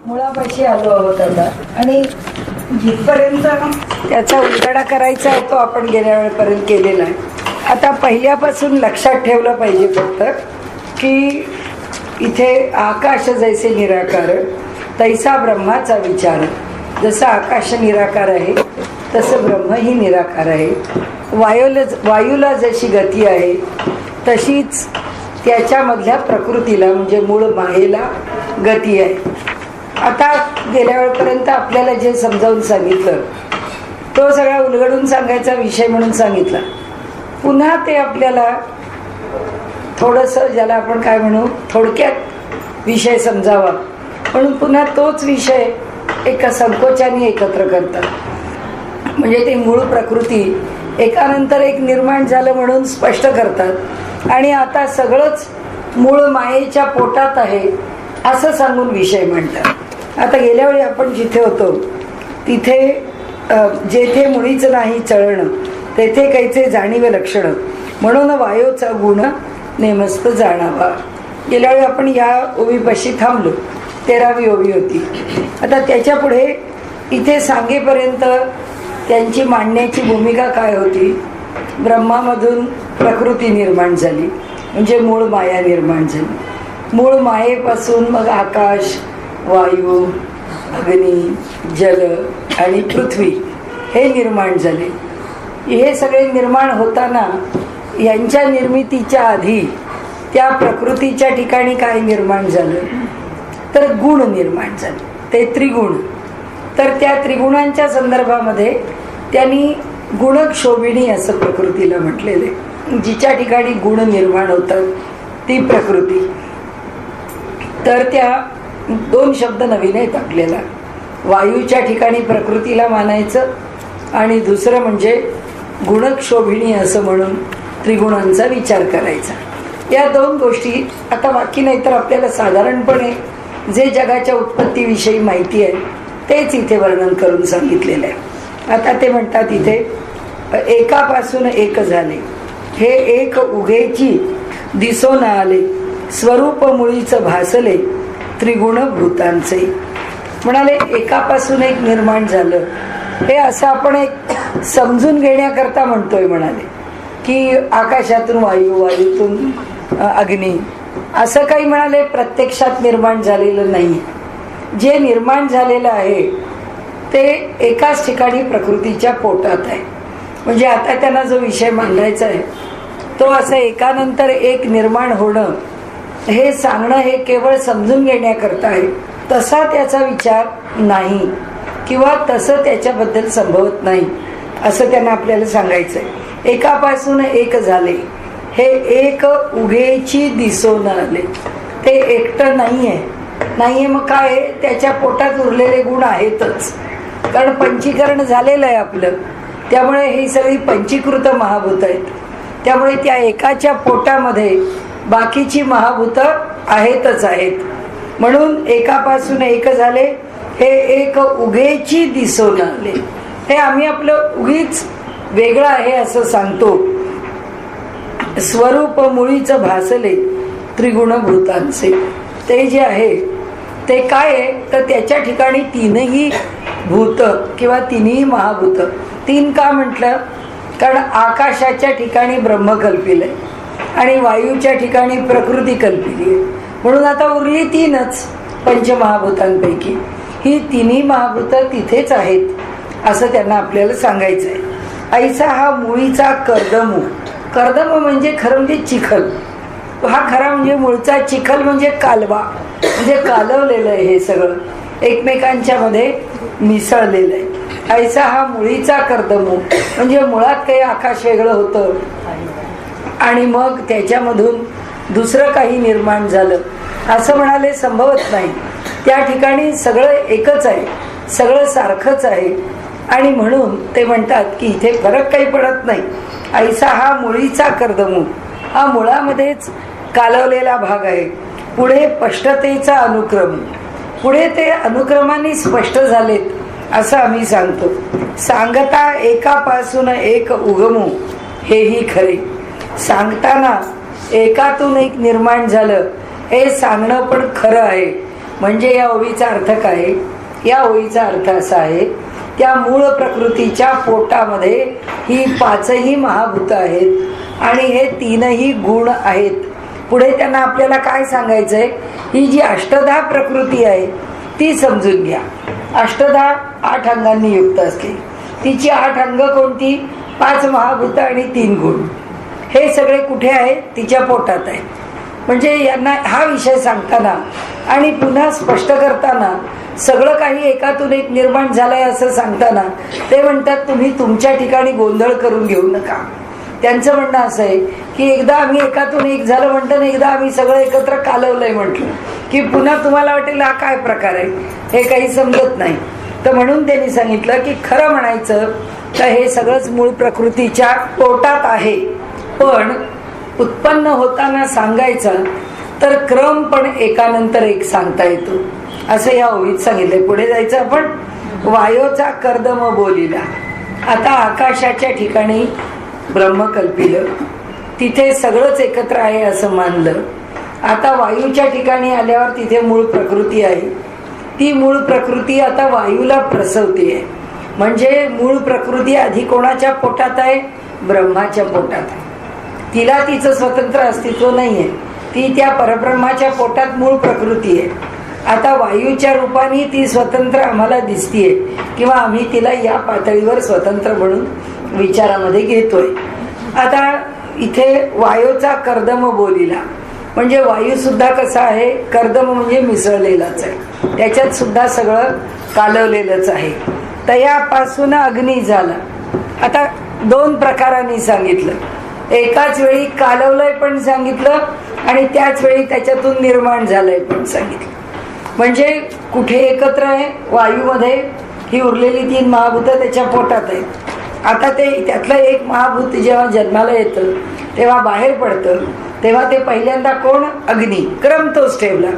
मुळापाशी आलो आहोत आता आणि जिथपर्यंत त्याचा उलगडा करायचा आहे तो आपण गेल्या वेळेपर्यंत केलेला आहे. आता पहिल्यापासून लक्षात ठेवलं पाहिजे फक्त की इथे आकाश जैसे निराकार तैसा ब्रह्माचा विचार. जसं आकाश निराकार आहे तसं ब्रह्मही निराकार आहे. वायूला जशी गती आहे तशीच त्याच्यामधल्या प्रकृतीला म्हणजे मूळ मायेला गती आहे. आता गेल्या वेळेपर्यंत आपल्याला जे समजावून सांगितलं तो सगळा उलगडून सांगायचा विषय म्हणून सांगितला. पुन्हा ते आपल्याला थोडंसं ज्याला आपण काय म्हणू थोडक्यात विषय समजावा म्हणून पुन्हा तोच विषय एका संकोचाने एकत्र करतात. म्हणजे ते मूळ प्रकृती एकानंतर एक निर्माण झालं म्हणून स्पष्ट करतात आणि आता सगळंच मूळ मायेच्या पोटात आहे असं सांगून विषय म्हणतात. आता गेल्या वेळी आपण जिथे होतो तिथे जेथे मुळीच नाही चळणं तेथे कैचे जाणीवे लक्षण म्हणून वायोचा गुण नेमस्त जाणावा. गेल्या वेळी आपण या ओवीपाशी थांबलो. 13वी ओवी होती. आता त्याच्या पुढे इथे सांगेपर्यंत त्यांची मांडण्याची भूमिका काय होती. ब्रह्मामधून प्रकृती निर्माण झाली म्हणजे मूळ माया निर्माण झाली. मूळ मायेपासून मग आकाश, वायू, अग्नी, जल आणि पृथ्वी हे निर्माण झाले. हे सगळे निर्माण होताना यांच्या निर्मितीच्या आधी त्या प्रकृतीच्या ठिकाणी काय निर्माण झालं तर गुण निर्माण झाले. ते त्रिगुण. तर त्या त्रिगुणांच्या संदर्भामध्ये त्यांनी गुणक्षोभिणी असं प्रकृतीला म्हटलेले. जिच्या ठिकाणी गुण निर्माण होतात ती प्रकृती. तर त्या 2 शब्द नवीन आहेत आपल्याला. वायूच्या ठिकाणी प्रकृतीला मानायचं आणि दुसरं म्हणजे गुणक्षोभिणी असं म्हणून त्रिगुणांचा विचार करायचा. या 2 गोष्टी आता बाकी नाही तर आपल्याला साधारणपणे जे जगाच्या उत्पत्तीविषयी माहिती आहे तेच इथे वर्णन करून सांगितलेलं आहे. आता ते म्हणतात इथे एकापासून एक झाले हे एक उगेची दिसो न आले स्वरूप मुळीच भासले त्रिगुण भूतांचे. म्हणाले एकापासून एक निर्माण झालं हे असं आपण एक समजून घेण्याकरता म्हणतोय. म्हणाले की आकाशातून वायू, वायूतून अग्नी असं काही म्हणाले प्रत्यक्षात निर्माण झालेलं नाही. जे निर्माण झालेलं आहे ते एकाच ठिकाणी प्रकृतीच्या पोटात आहे. म्हणजे आता त्यांना जो विषय मांडायचा आहे तो असं एकानंतर एक निर्माण होणं हे सांगणं हे केवळ समजून घेण्याकरता आहे. तसा त्याचा विचार नाही किंवा तसं त्याच्याबद्दल संभवत नाही असं त्यांना आपल्याला सांगायचं आहे. एकापासून एक झाले हे एक उगेची दिसून आले. ते एकटं नाहीये. मग काय त्याच्या पोटात उरलेले गुण आहेतच. कारण पंचीकरण झालेलं आहे आपलं. त्यामुळे ही सगळी पंचीकृत महाभूत आहेत. त्यामुळे त्या एकाच्या पोटामध्ये बाकीची महाभूत आहेतच आहेत. म्हणून एकापासून एक झाले हे एक उगेची दिसून आले. हे आम्ही आपलं उगीच वेगळं आहे असं सांगतो. स्वरूप मुळीच भासले त्रिगुण भूतांचे. ते जे आहे ते काय आहे तर त्याच्या ठिकाणी 3ही भूत किंवा 3ही महाभूत. 3 का म्हटलं कारण आकाशाच्या ठिकाणी ब्रह्म कल्पिलंय आणि वायूच्या ठिकाणी प्रकृती कल्पिली आहे. म्हणून आता उरली 3च पंचमहाभूतांपैकी. ही 3ही महाभूत तिथेच आहेत असं त्यांना आपल्याला सांगायचं आहे. ऐसा हा मुळीचा कर्दमू. कर्दम म्हणजे खरं म्हणजे चिखल. हा खरा म्हणजे मूळचा चिखल म्हणजे कालवा. म्हणजे कालवलेलं आहे हे सगळं एकमेकांच्या मध्ये मिसळलेलं आहे. ऐसा हा मुळीचा कर्दमू म्हणजे मुळात काही आकाश वेगळं होतं आणि मग त्याच्यामधून दुसरं काही निर्माण झालं असं म्हणाले संभवत नाही. त्या ठिकाणी सगळं एकच आहे, सगळं सारखंच आहे आणि म्हणून ते म्हणतात की इथे फरक काही पडत नाही. ऐसा हा मुळीचा कर्दमू. हा मुळामध्येच कालवलेला भाग आहे. पुढे स्पष्टतेचा अनुक्रम. पुढे ते अनुक्रमाने स्पष्ट झालेत असं आम्ही सांगतो. सांगता एकापासून एक उगमू हेही खरे. सांगताना एकातून एक निर्माण झालं हे सांगणं पण खरं आहे. म्हणजे या ओळीचा अर्थ काय? या ओळीचा अर्थ असा आहे, त्या मूळ प्रकृतीच्या पोटामध्ये ही पाचही महाभूत आहेत आणि हे तीनही गुण आहेत. पुढे त्यांना आपल्याला काय सांगायचंय? ही जी अष्टधा प्रकृती आहे ती समजून घ्या. अष्टधा 8 अंगांनी युक्त असते. तिची 8 अंग कोणती? 5 महाभूत आणि 3 गुण. हे सगळे कुठे आहेत? तिच्या पोटात आहे. म्हणजे यांना हा विषय सांगताना आणि पुन्हा स्पष्ट करताना सगळं काही एकातून एक निर्माण झालंय असं सांगताना ते म्हणतात, तुम्ही तुमच्या ठिकाणी गोंधळ करून घेऊ नका. त्यांचं म्हणणं असं आहे की एकदा आम्ही एकातून एक झालं म्हणतं, एकदा आम्ही सगळं एकत्र कालवलंय म्हटलं की पुन्हा तुम्हाला वाटेल हा काय प्रकार आहे, हे काही समजत नाही. तर म्हणून त्यांनी सांगितलं की खरं म्हणायचं तर हे सगळंच मूळ प्रकृतीच्या पोटात आहे, पण उत्पन्न होताना सांगायचं तर क्रम पण एकानंतर एक सांगता येतो असं या ओळीत सांगितलंय. पुढे जायचं आपण. वायोचा कर्दम बोलिला. आता आकाशाच्या ठिकाणी ब्रह्म कल्पिलं, तिथे सगळंच एकत्र आहे असं मानलं. आता वायूच्या ठिकाणी आल्यावर तिथे मूळ प्रकृती आहे. ती मूळ प्रकृती आता वायूला प्रसवते. म्हणजे मूळ प्रकृती आधी कोणाच्या पोटात आहे? ब्रह्माच्या पोटात आहे. तिला तिचं स्वतंत्र अस्तित्व नाहीये. ती त्या परब्रह्माच्या पोटात मूळ प्रकृती आहे. आता वायूच्या रूपाने ती स्वतंत्र आम्हाला दिसतीये किंवा आम्ही तिला या पातळीवर स्वतंत्र म्हणून विचारामध्ये घेतोय. आता इथे वायूचा कर्दम बोलिला म्हणजे वायू सुद्धा कसा आहे? कर्दम म्हणजे मिसळलेलाच आहे, त्याच्यात सुद्धा सगळं कालवलेलंच आहे. तयापासून अग्नी झाला. आता 2 प्रकारांनी सांगितलं. एकाच वेळी कालवलंय पण सांगितलं आणि त्याच वेळी त्याच्यातून निर्माण झालंय पण सांगितलं. म्हणजे कुठे एकत्र आहे? वायूमध्ये ही उरलेली 3 महाभूत त्याच्या पोटात आहेत. आता ते त्यातलं एक महाभूत जेव्हा जन्माला येतं तेव्हा बाहेर पडतं, तेव्हा ते पहिल्यांदा कोण? अग्नी. क्रम तोच ठेवला.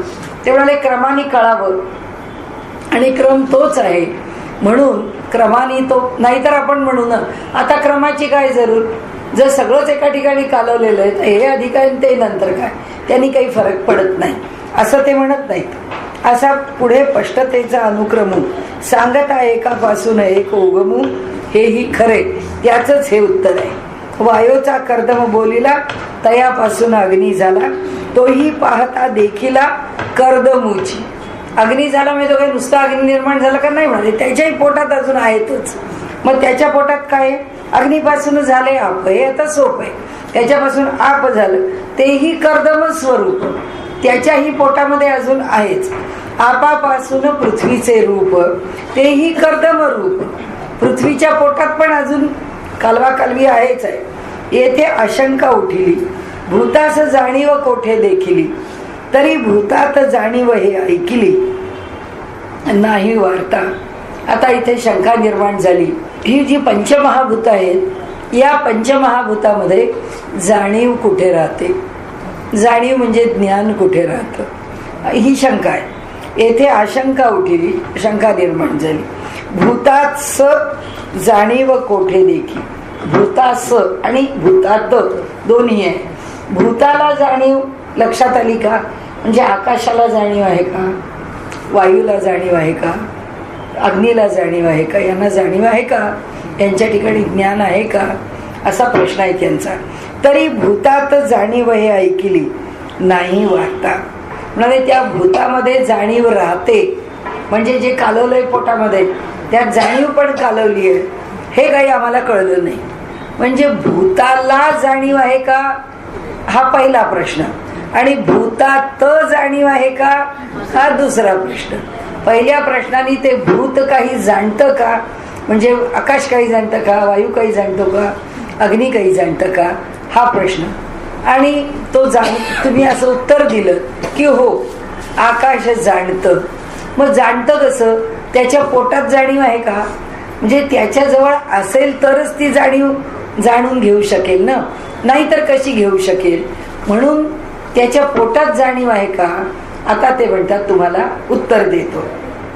ते म्हणाले क्रमाने कळावं आणि क्रम तोच आहे म्हणून क्रमाने तो. नाहीतर आपण म्हणू ना आता क्रमाची काय जरूर, जर सगळंच एका ठिकाणी कालवलेलं आहे तर हे आधी काय ते नंतर काय, त्यांनी काही फरक पडत नाही असं ते म्हणत नाहीत. असा पुढे स्पष्टतेचा अनुक्रमू सांगत आहे. एकापासून एक उगमू हेही खरे, त्याचंच हे उत्तर आहे. वायोचा कर्दम बोलिला, तयापासून अग्नी झाला, तोही पाहता देखिला कर्दमूची. अग्नी झाला म्हणजे तो काही नुसता अग्नी निर्माण झाला का? नाही म्हणाले, त्याच्याही पोटात अजून आहेतच. मग त्याच्या पोटात काय? अग्नीपासून झाले आप, हे आता सोप आहे. त्याच्यापासून आप झालं तेही कर्दम स्वरूप, त्याच्याही पोटामध्ये अजून आहेच. आपापासून पृथ्वीचे रूप, तेही कर्दम रूप. पृथ्वीच्या पोटात पण अजून कालवा कालवी आहेच आहे. येथे आशंका उठिली, भूतास जाणीव कोठे देखिली, तरी भूतात जाणीव हे ऐकिली नाही वार्ता. आता इथे शंका निर्माण झाली. ही जी पंचमहाभूत आहेत या पंचमहाभूतामध्ये जाणीव कुठे राहते? जाणीव म्हणजे ज्ञान कुठे राहतं? ही शंका आहे. येथे आशंका उठिली, शंका निर्माण झाली. भूतात स जाणीव कोठे देखी. भूतास आणि भूतात दोन्ही आहे. भूताला जाणीव लक्षात आली का? म्हणजे आकाशाला जाणीव आहे का? वायूला जाणीव आहे का? अग्नीला जाणीव आहे का? यांना जाणीव आहे का? यांच्या ठिकाणी ज्ञान आहे का? असा प्रश्न आहे त्यांचा. तरी भूतात जाणीव हे ऐकिली नाही वाटता. म्हणजे त्या भूतामध्ये जाणीव राहते, म्हणजे जे कालवलंय पोटामध्ये त्यात जाणीव पण कालवली आहे, हे काही आम्हाला कळलं नाही. म्हणजे भूताला जाणीव आहे का हा पहिला प्रश्न, आणि भूतात जाणीव आहे का हा दुसरा प्रश्न. पहिल्या प्रश्नाने ते भूत काही जाणतं का, म्हणजे आकाश काही जाणतं का, वायू काही जाणतो का, अग्नी काही जाणतं का, हा प्रश्न. आणि तो तुम्ही असं उत्तर दिलं की हो आकाश जाणतं. मग जाणतं कसं? त्याच्या पोटात जाणीव आहे का? म्हणजे त्याच्याजवळ असेल तरच ती जाणीव जाणून घेऊ शकेल ना, नाहीतर कशी घेऊ शकेल? म्हणून त्याच्या पोटात जाणीव आहे का? आता ते म्हणतात तुम्हाला उत्तर देतो.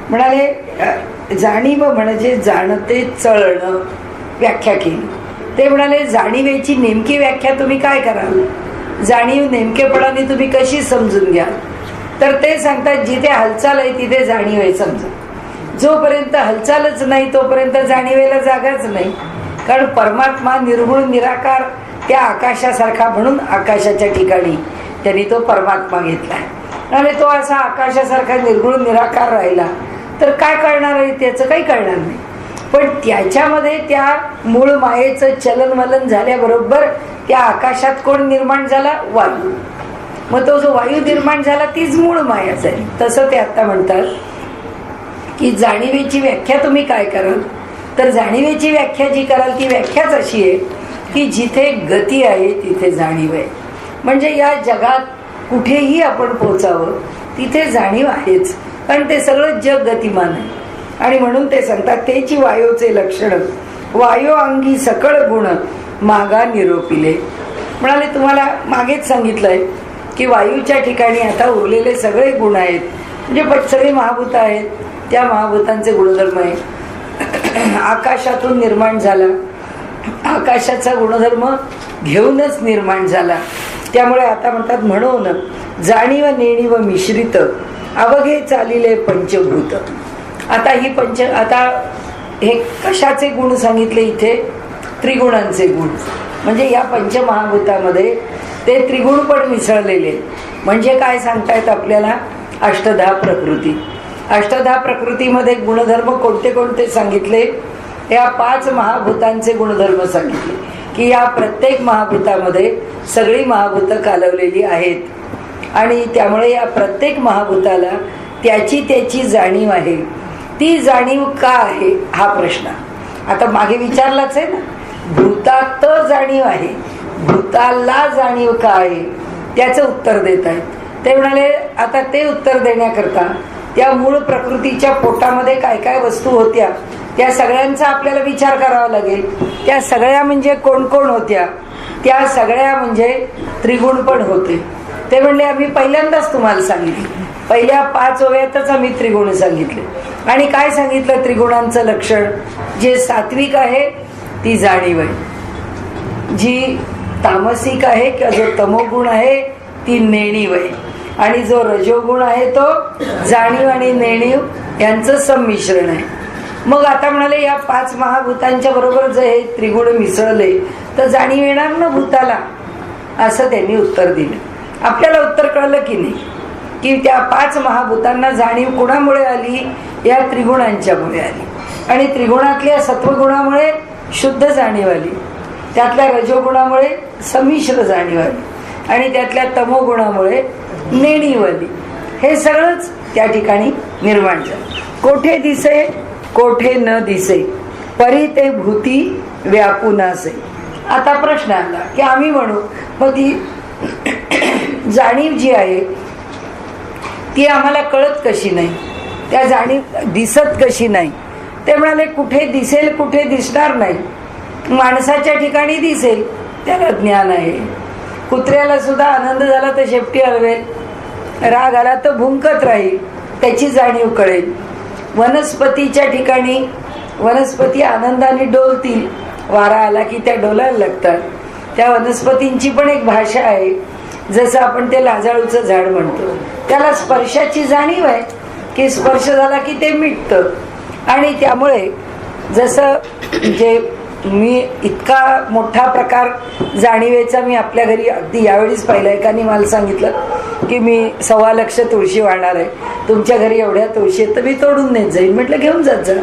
म्हणाले जाणीव म्हणजे जाणते चळणं, व्याख्या केली. ते म्हणाले जाणीवेची नेमकी व्याख्या तुम्ही काय कराल? जाणीव नेमकेपणाने तुम्ही कशी समजून घ्याल? तर ते सांगतात जिथे हालचाल आहे तिथे जाणीव आहे. समजा जोपर्यंत हालचालच नाही तोपर्यंत जाणीवेला जागाच नाही. कारण परमात्मा निर्गुण निराकार त्या आकाशासारखा, म्हणून आकाशाच्या ठिकाणी त्यांनी तो परमात्मा घेतलाय. आणि तो असा आकाशासारखा निर्गुण निराकार राहिला तर काय कळणार आहे, त्याचं काही कळणार नाही. पण त्याच्यामध्ये त्या मूळ मायेचं चलनवलन झाल्याबरोबर त्या आकाशात कोण निर्माण झाला, वायू. मग तो जो वायू निर्माण झाला तीच मूळ माया झाली. तसं ते आता म्हणतात की जाणीवेची व्याख्या तुम्ही काय कराल, तर जाणीवेची व्याख्या जी कराल ती व्याख्याच अशी आहे की जिथे गती आहे तिथे जाणीव आहे. म्हणजे या जगात कुठेही आपण पोचावं तिथे जाणीव आहेच, कारण ते सगळं जग गतिमान आहे. आणि म्हणून ते सांगतात तेची वायूचे लक्षण वायो अंगी सकळ गुण मागा निरोपिले. म्हणाले तुम्हाला मागेच सांगितलंय की वायूच्या ठिकाणी आता उरलेले सगळे गुण आहेत, म्हणजे सगळे महाभूत आहेत, त्या महाभूतांचे गुणधर्म आहे. आकाशातून निर्माण झाला, आकाशाचा गुणधर्म घेऊनच निर्माण झाला. त्यामुळे आता म्हणतात म्हणून जाणीव नेणीव मिश्रित अवघे चालिले पंचभूत. आता आता हे कशाचे गुण सांगितले इथे, त्रिगुणांचे गुण. म्हणजे या पंचमहाभूतामध्ये ते त्रिगुण पण मिसळलेले. म्हणजे काय सांगतायत आपल्याला, अष्टधा प्रकृती. अष्टधा प्रकृतीमध्ये गुणधर्म कोणते कोणते सांगितले, या 5 महाभूतांचे गुणधर्म सांगितले की या प्रत्येक महाभूतामध्ये सगळी महाभूतं कालवलेली आहेत. आणि त्यामुळे या प्रत्येक महाभूताला त्याची त्याची जाणीव आहे. ती जाणीव का आहे हा प्रश्न आता मागे विचारलाच आहे ना. भूतात जाणीव आहे, भूताला जाणीव का आहे त्याचं उत्तर देत आहेत. ते म्हणाले आता ते उत्तर देण्याकरता त्या मूळ प्रकृतीच्या पोटामध्ये काय काय वस्तू होत्या त्या सगळ्यांचा आपल्याला विचार करावा लागेल. त्या सगळ्या म्हणजे कोण कोण होत्या, त्या सगळ्या म्हणजे त्रिगुण पण होते. ते म्हणले आम्ही पहिल्यांदाच तुम्हाला सांगितले, पहिल्या 5 ओव्यातच आम्ही त्रिगुण सांगितले. आणि काय सांगितलं त्रिगुणांचं लक्षण, जे सात्विक आहे ती जाणीव आहे, जी तामसिक आहे किंवा जो तमोगुण आहे ती नेणीव आहे, आणि जो रजोगुण आहे तो जाणीव आणि नेणीव यांचं संमिश्रण आहे. मग आता म्हणाले या 5 महाभूतांच्या बरोबर जर हे त्रिगुण मिसळले तर जाणीव येणार ना भूताला, असं त्यांनी उत्तर दिलं. आपल्याला उत्तर कळलं की नाही की त्या 5 महाभूतांना जाणीव कोणामुळे आली, या त्रिगुणांच्यामुळे आली. आणि त्रिगुणातल्या सत्वगुणामुळे शुद्ध जाणीव आली, त्यातल्या रजोगुणामुळे संमिश्र जाणीव आली, आणि त्यातल्या तमोगुणामुळे नेणीव आली. हे सगळंच त्या ठिकाणी निर्माण झालं. कोठे दिसे कोठे न दिसे परी ते भूती व्यापून असे. आता प्रश्न आला की आम्ही म्हणू मग ती जाणीव जी आहे ती आम्हाला कळत कशी नाही, त्या जाणीव दिसत कशी नाही. ते म्हणाले कुठे दिसेल कुठे दिसणार नाही. माणसाच्या ठिकाणी दिसेल त्याला ज्ञान आहे, कुत्र्याला सुद्धा आनंद झाला तर शेपटी हलवेल, राग आला तर भुंकत राहील, त्याची जाणीव कळेल. वनस्पतीच्या ठिकाणी वनस्पती आनंदाने डोलतील, वारा आला की त्या डोलायला लागतात. त्या वनस्पतींची पण एक भाषा आहे. जसं आपण ते लाजाळूचं झाड म्हणतो, त्याला स्पर्शाची जाणीव आहे की स्पर्श झाला की ते मिटतं. आणि त्यामुळे जसं जे मी इतका मोठा प्रकार जाणीवेचा मी आपल्या घरी अगदी यावेळीच पाहिला. एकाने मला सांगितलं की मी 1.25 लाख तुळशी वाढणार आहे, तुमच्या घरी एवढ्या तुळशी आहेत तर मी तोडून नेत जाईल. म्हटलं घेऊन जात जा.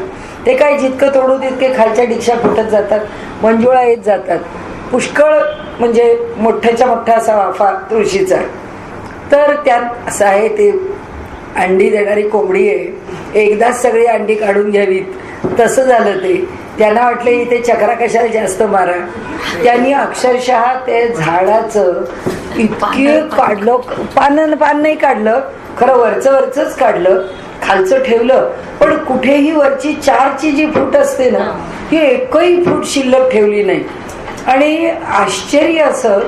ते काय जितकं तोडू तितके खालच्या डिक्षा फुटत जातात, मंजुळा येत जातात. पुष्कळ म्हणजे मोठ्याच्या मोठा असा वाफा तुळशीचा. तर त्यात असं आहे ते अंडी देणारी कोंबडी आहे, एकदाच सगळी अंडी काढून घ्यावीत तसं झालं. ते त्यांना वाटलं इथे चक्रा कशाला जास्त मारा. त्यांनी अक्षरशः ते झाडाचं इतके काढलं, पान नाही काढलं खरं, वरचंच काढलं, खालचं ठेवलं, पण कुठेही वरची 4ची जी फूट असते ना ती एकही फूट शिल्लक ठेवली नाही. आणि आश्चर्य असं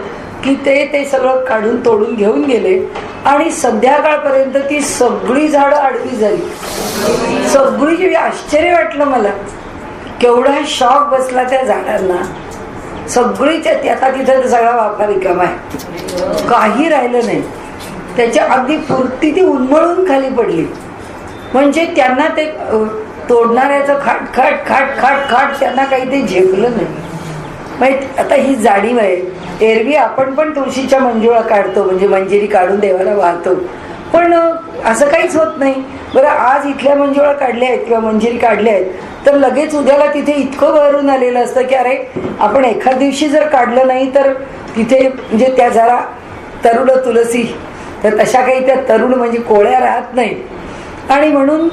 की ते सगळं काढून तोडून घेऊन गेले आणि संध्याकाळपर्यंत ती सगळी झाडं आडवी झाली. सगळी, आश्चर्य वाटलं मला, केवढा शॉक बसला त्या झाडांना. सगळी आता तिथं सगळा वाफा रिकामा आहे, काही राहिलं नाही. त्याच्या अगदी पुरती ती उन्मळून खाली पडली. म्हणजे त्यांना ते तोडणाऱ्याचं खाट खाट खाट खाट खाट त्यांना काही ते झेपलं नाही. माहिती आता ही जाणीव आहे. एरवी आपण पण तुळशीच्या मंजुळा काढतो, म्हणजे मंजिरी काढून देवाला वाहतो, पण असं काहीच होत नाही. बरं, आज इथल्या मंजुळा काढल्या आहेत किंवा मंजिरी काढल्या आहेत तर लगेच उद्याला तिथे इतकं भरून आलेलं असतं की अरे आपण एखाद दिवशी जर काढलं नाही तर तिथे म्हणजे त्या जरा तरुण तुलसी, तर तशा काही त्या तरुण म्हणजे कोळ्या राहत नाही. आणि म्हणून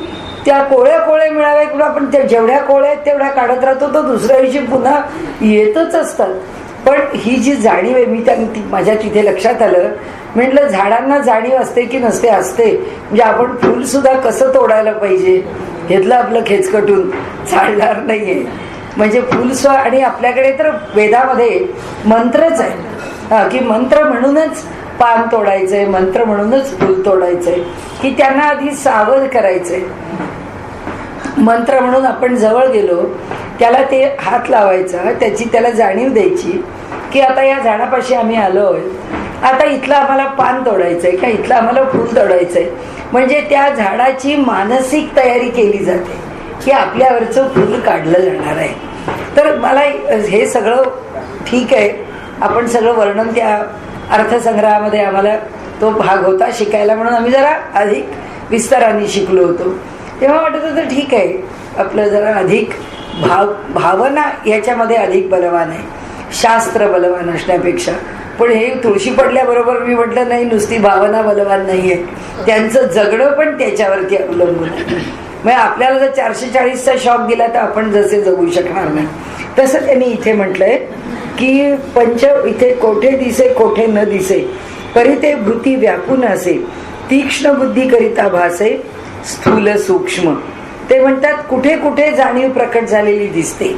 त्या कोळ्या मिळाव्या किंवा आपण त्या जेवढ्या कोळ्या आहेत तेवढ्या काढत राहतो, तो दुसऱ्या दिवशी पुन्हा येतच असतात. पण ही जी जाणीव आहे, मी माझ्या तिथे लक्षात आलं, म्हटलं झाडांना जाणीव असते की नसते? असते. म्हणजे आपण फुल सुद्धा कसं तोडायला पाहिजे घेतलं आपलं खेचकटून चालणार नाहीये. म्हणजे फुल आणि आपल्याकडे तर वेदामध्ये मंत्रच आहे की मंत्र म्हणूनच पान तोडायचंय, मंत्र म्हणूनच फुल तोडायचंय, की त्यांना आधी सावध करायचंय. मंत्र म्हणून आपण जवळ गेलो, त्याला ते हात लावायचा, त्याची त्याला जाणीव द्यायची की आता या झाडापाशी आम्ही आलोय, आता इथलं आम्हाला पान तोडायचंय का इथलं आम्हाला फूल तोडायचंय. म्हणजे त्या झाडाची मानसिक तयारी केली जाते की आपल्यावरचं फूल काढलं जाणार आहे. तर मला हे सगळं ठीक आहे, आपण सगळं वर्णन त्या अर्थसंग्रहामध्ये आम्हाला तो भाग होता शिकायला, म्हणून आम्ही जरा अधिक विस्ताराने शिकलो होतो. तेव्हा वाटत होतं ठीक आहे, आपलं जरा अधिक भावना याच्यामध्ये अधिक बलवान आहे, शास्त्र बलवान असण्यापेक्षा. पण हे तुळशी पडल्याबरोबर मी म्हटलं नाही, नुसती भावना बलवान नाहीये, त्यांचं जगणं पण त्याच्यावरती अवलंबून आहे. म्हणजे आपल्याला जर 440चा शॉक दिला तर आपण जसे जगू शकणार नाही. तसं त्यांनी इथे म्हटलंय की पंच इथे कोठे दिसे कोठे न दिसे, परी ते भूती व्यापून असे, तीक्ष्ण बुद्धी करिता भासे, स्थूल सूक्ष्म. ते म्हणतात कुठे कुठे जाणीव प्रकट झालेली दिसते,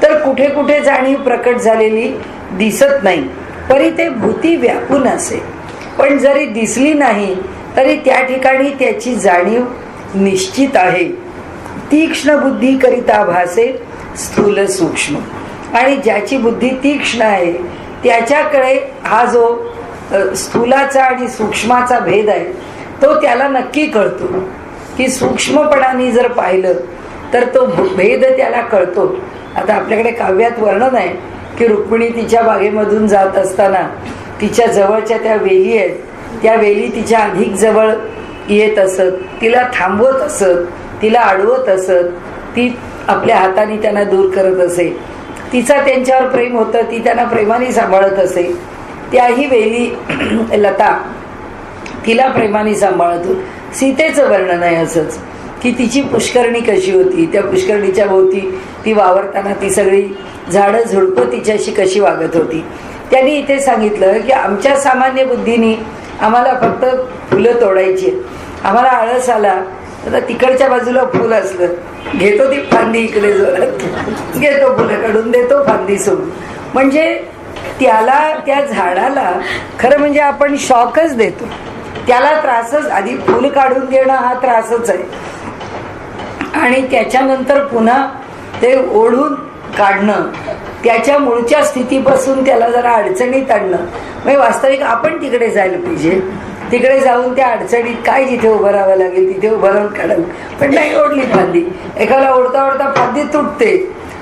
तर कुठे कुठे जाणीव प्रकट झालेली दिसत नाही. परी ते भूती व्यापून असे, पण जरी दिसली नाही तरी त्या ठिकाणी त्याची जाणीव निश्चित आहे. तीक्ष्ण बुद्धी करिता भासे, स्थूल सूक्ष्म. आणि ज्याची बुद्धी तीक्ष्ण आहे त्याच्याकडे हा जो स्थूलाचा आणि सूक्ष्माचा भेद आहे तो त्याला नक्की कळतो. की सूक्ष्मपणाने जर पाहिलं तर तो भेद त्याला कळतो. आता आपल्याकडे काव्यात वर्णन आहे की रुक्मिणी तिच्या बागेमधून जात असताना तिच्या जवळच्या त्या वेली आहेत, त्या वेली तिच्या अधिक जवळ येत असत, तिला थांबवत असत, तिला अडवत असत, ती आपल्या हाताने त्यांना दूर करत असे. तिचा त्यांच्यावर प्रेम होतं, ती त्यांना प्रेमाने सांभाळत असे. त्याही वेली लता तिला प्रेमाने सांभाळत होती. सीतेचं वर्णन आहे असंच की तिची पुष्करणी कशी होती, त्या पुष्करणीच्या भोवती ती वावरताना ती सगळी झाडं झुडपं तिच्याशी कशी वागत होती. त्यांनी इथे सांगितलं की आमच्या सामान्य बुद्धीने आम्हाला फक्त फुलं तोडायची, आम्हाला आळस आला तर तिकडच्या बाजूला फुल असलं घेतो ती फांदी इकडे जोरात घेतो, फुलं काढून देतो, फांदी सोडून. म्हणजे त्याला त्या झाडाला खरं म्हणजे आपण शॉकच देतो, त्याला त्रासच. आधी फुल काढून घेणं हा त्रासच आहे आणि त्याच्यानंतर पुन्हा ते ओढून काढणं, त्याच्या मूळच्या स्थितीपासून त्याला जरा अडचणीत आणणं. म्हणजे वास्तविक आपण तिकडे जायला पाहिजे, तिकडे जाऊन त्या अडचणीत काय जिथे उभं राहावं लागेल तिथे उभं राहून काढावं. पण नाही ओढली फांदी, एखादा ओढता ओढता फांदी तुटते,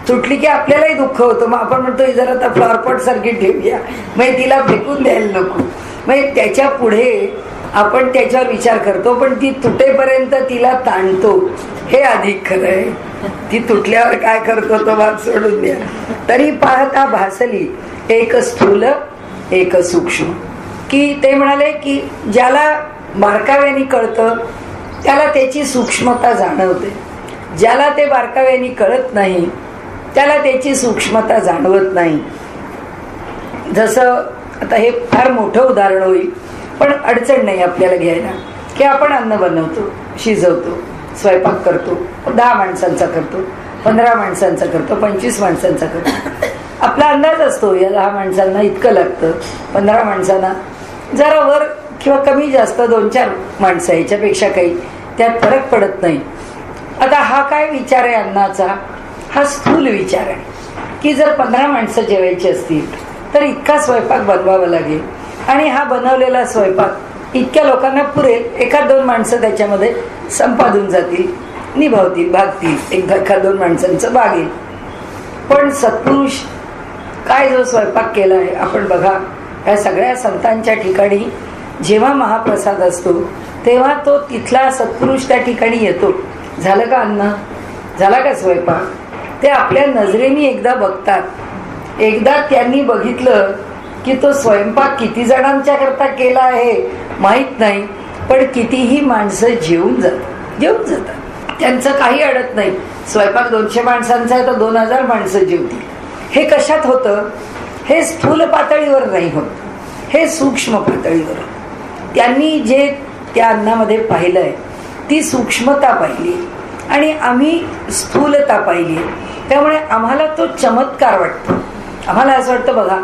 तुटली की आपल्यालाही दुःख होतं. मग आपण म्हणतो जरा आता फ्लॉरपॉट सारखी ठेवूया, म्हणजे तिला फेकून द्यायला नको. म्हणजे त्याच्या पुढे आपण त्याच्यावर विचार करतो, पण ती तुटेपर्यंत तिला ताणतो, हे अधिक खरं आहे. ती तुटल्यावर काय करतो तो भाग सोडून द्या. तरी पाहता भासली एक स्थूल एक सूक्ष्म. की ते म्हणाले की ज्याला बारकाव्याने कळतं त्याला त्याची सूक्ष्मता जाणवते, ज्याला ते बारकाव्याने कळत नाही त्याला त्याची सूक्ष्मता जाणवत नाही. जसं आता हे फार मोठं उदाहरण होईल पण अडचण नाही आपल्याला घ्यायला, की आपण अन्न बनवतो, शिजवतो, स्वयंपाक करतो, 10 माणसांचा करतो, 15 माणसांचा करतो, 25 माणसांचा करतो. आपला अंदाज असतो या 10 माणसांना इतकं लागतं, 15 माणसांना जरा वर किंवा कमी जास्त 2-4 माणसं, याच्यापेक्षा काही त्यात फरक पडत नाही. आता हा काय विचार आहे अन्नाचा? हा स्थूल विचार आहे की जर 15 माणसं जेवायची असतील तर इतका स्वयंपाक बनवावा लागेल आणि हा बनवलेला स्वयंपाक इतक्या लोकांना पुरेल, एखाद दोन माणसं त्याच्यामध्ये संपादून जातील, निभावतील, भागतील, एखाद दोन माणसांचं भागेल. पण सत्पुरुष काय जो स्वयंपाक केला आहे आपण बघा. या सगळ्या संतांच्या ठिकाणी जेव्हा महाप्रसाद असतो तेव्हा तो तिथला सत्पुरुष त्या ठिकाणी येतो. झालं का अन्न, झाला का स्वयंपाक, ते आपल्या नजरेने एकदा बघतात. एकदा त्यांनी बघितलं की तो स्वयंपाक किती जणांच्या करता केला आहे माहीत नाही, पण कितीही माणसं जेवून जातात. त्यांचं काही अडत नाही. स्वयंपाक 200 माणसांचा आहे तर 2000 माणसं जेवतील. हे कशात होतं? हे स्थूल पातळीवर नाही होत, हे सूक्ष्म पातळीवर. त्यांनी जे त्या अन्नामध्ये पाहिलंय ती सूक्ष्मता पाहिली आणि आम्ही स्थूलता पाहिली. त्यामुळे आम्हाला तो चमत्कार वाटतो. आम्हाला असं वाटतं बघा,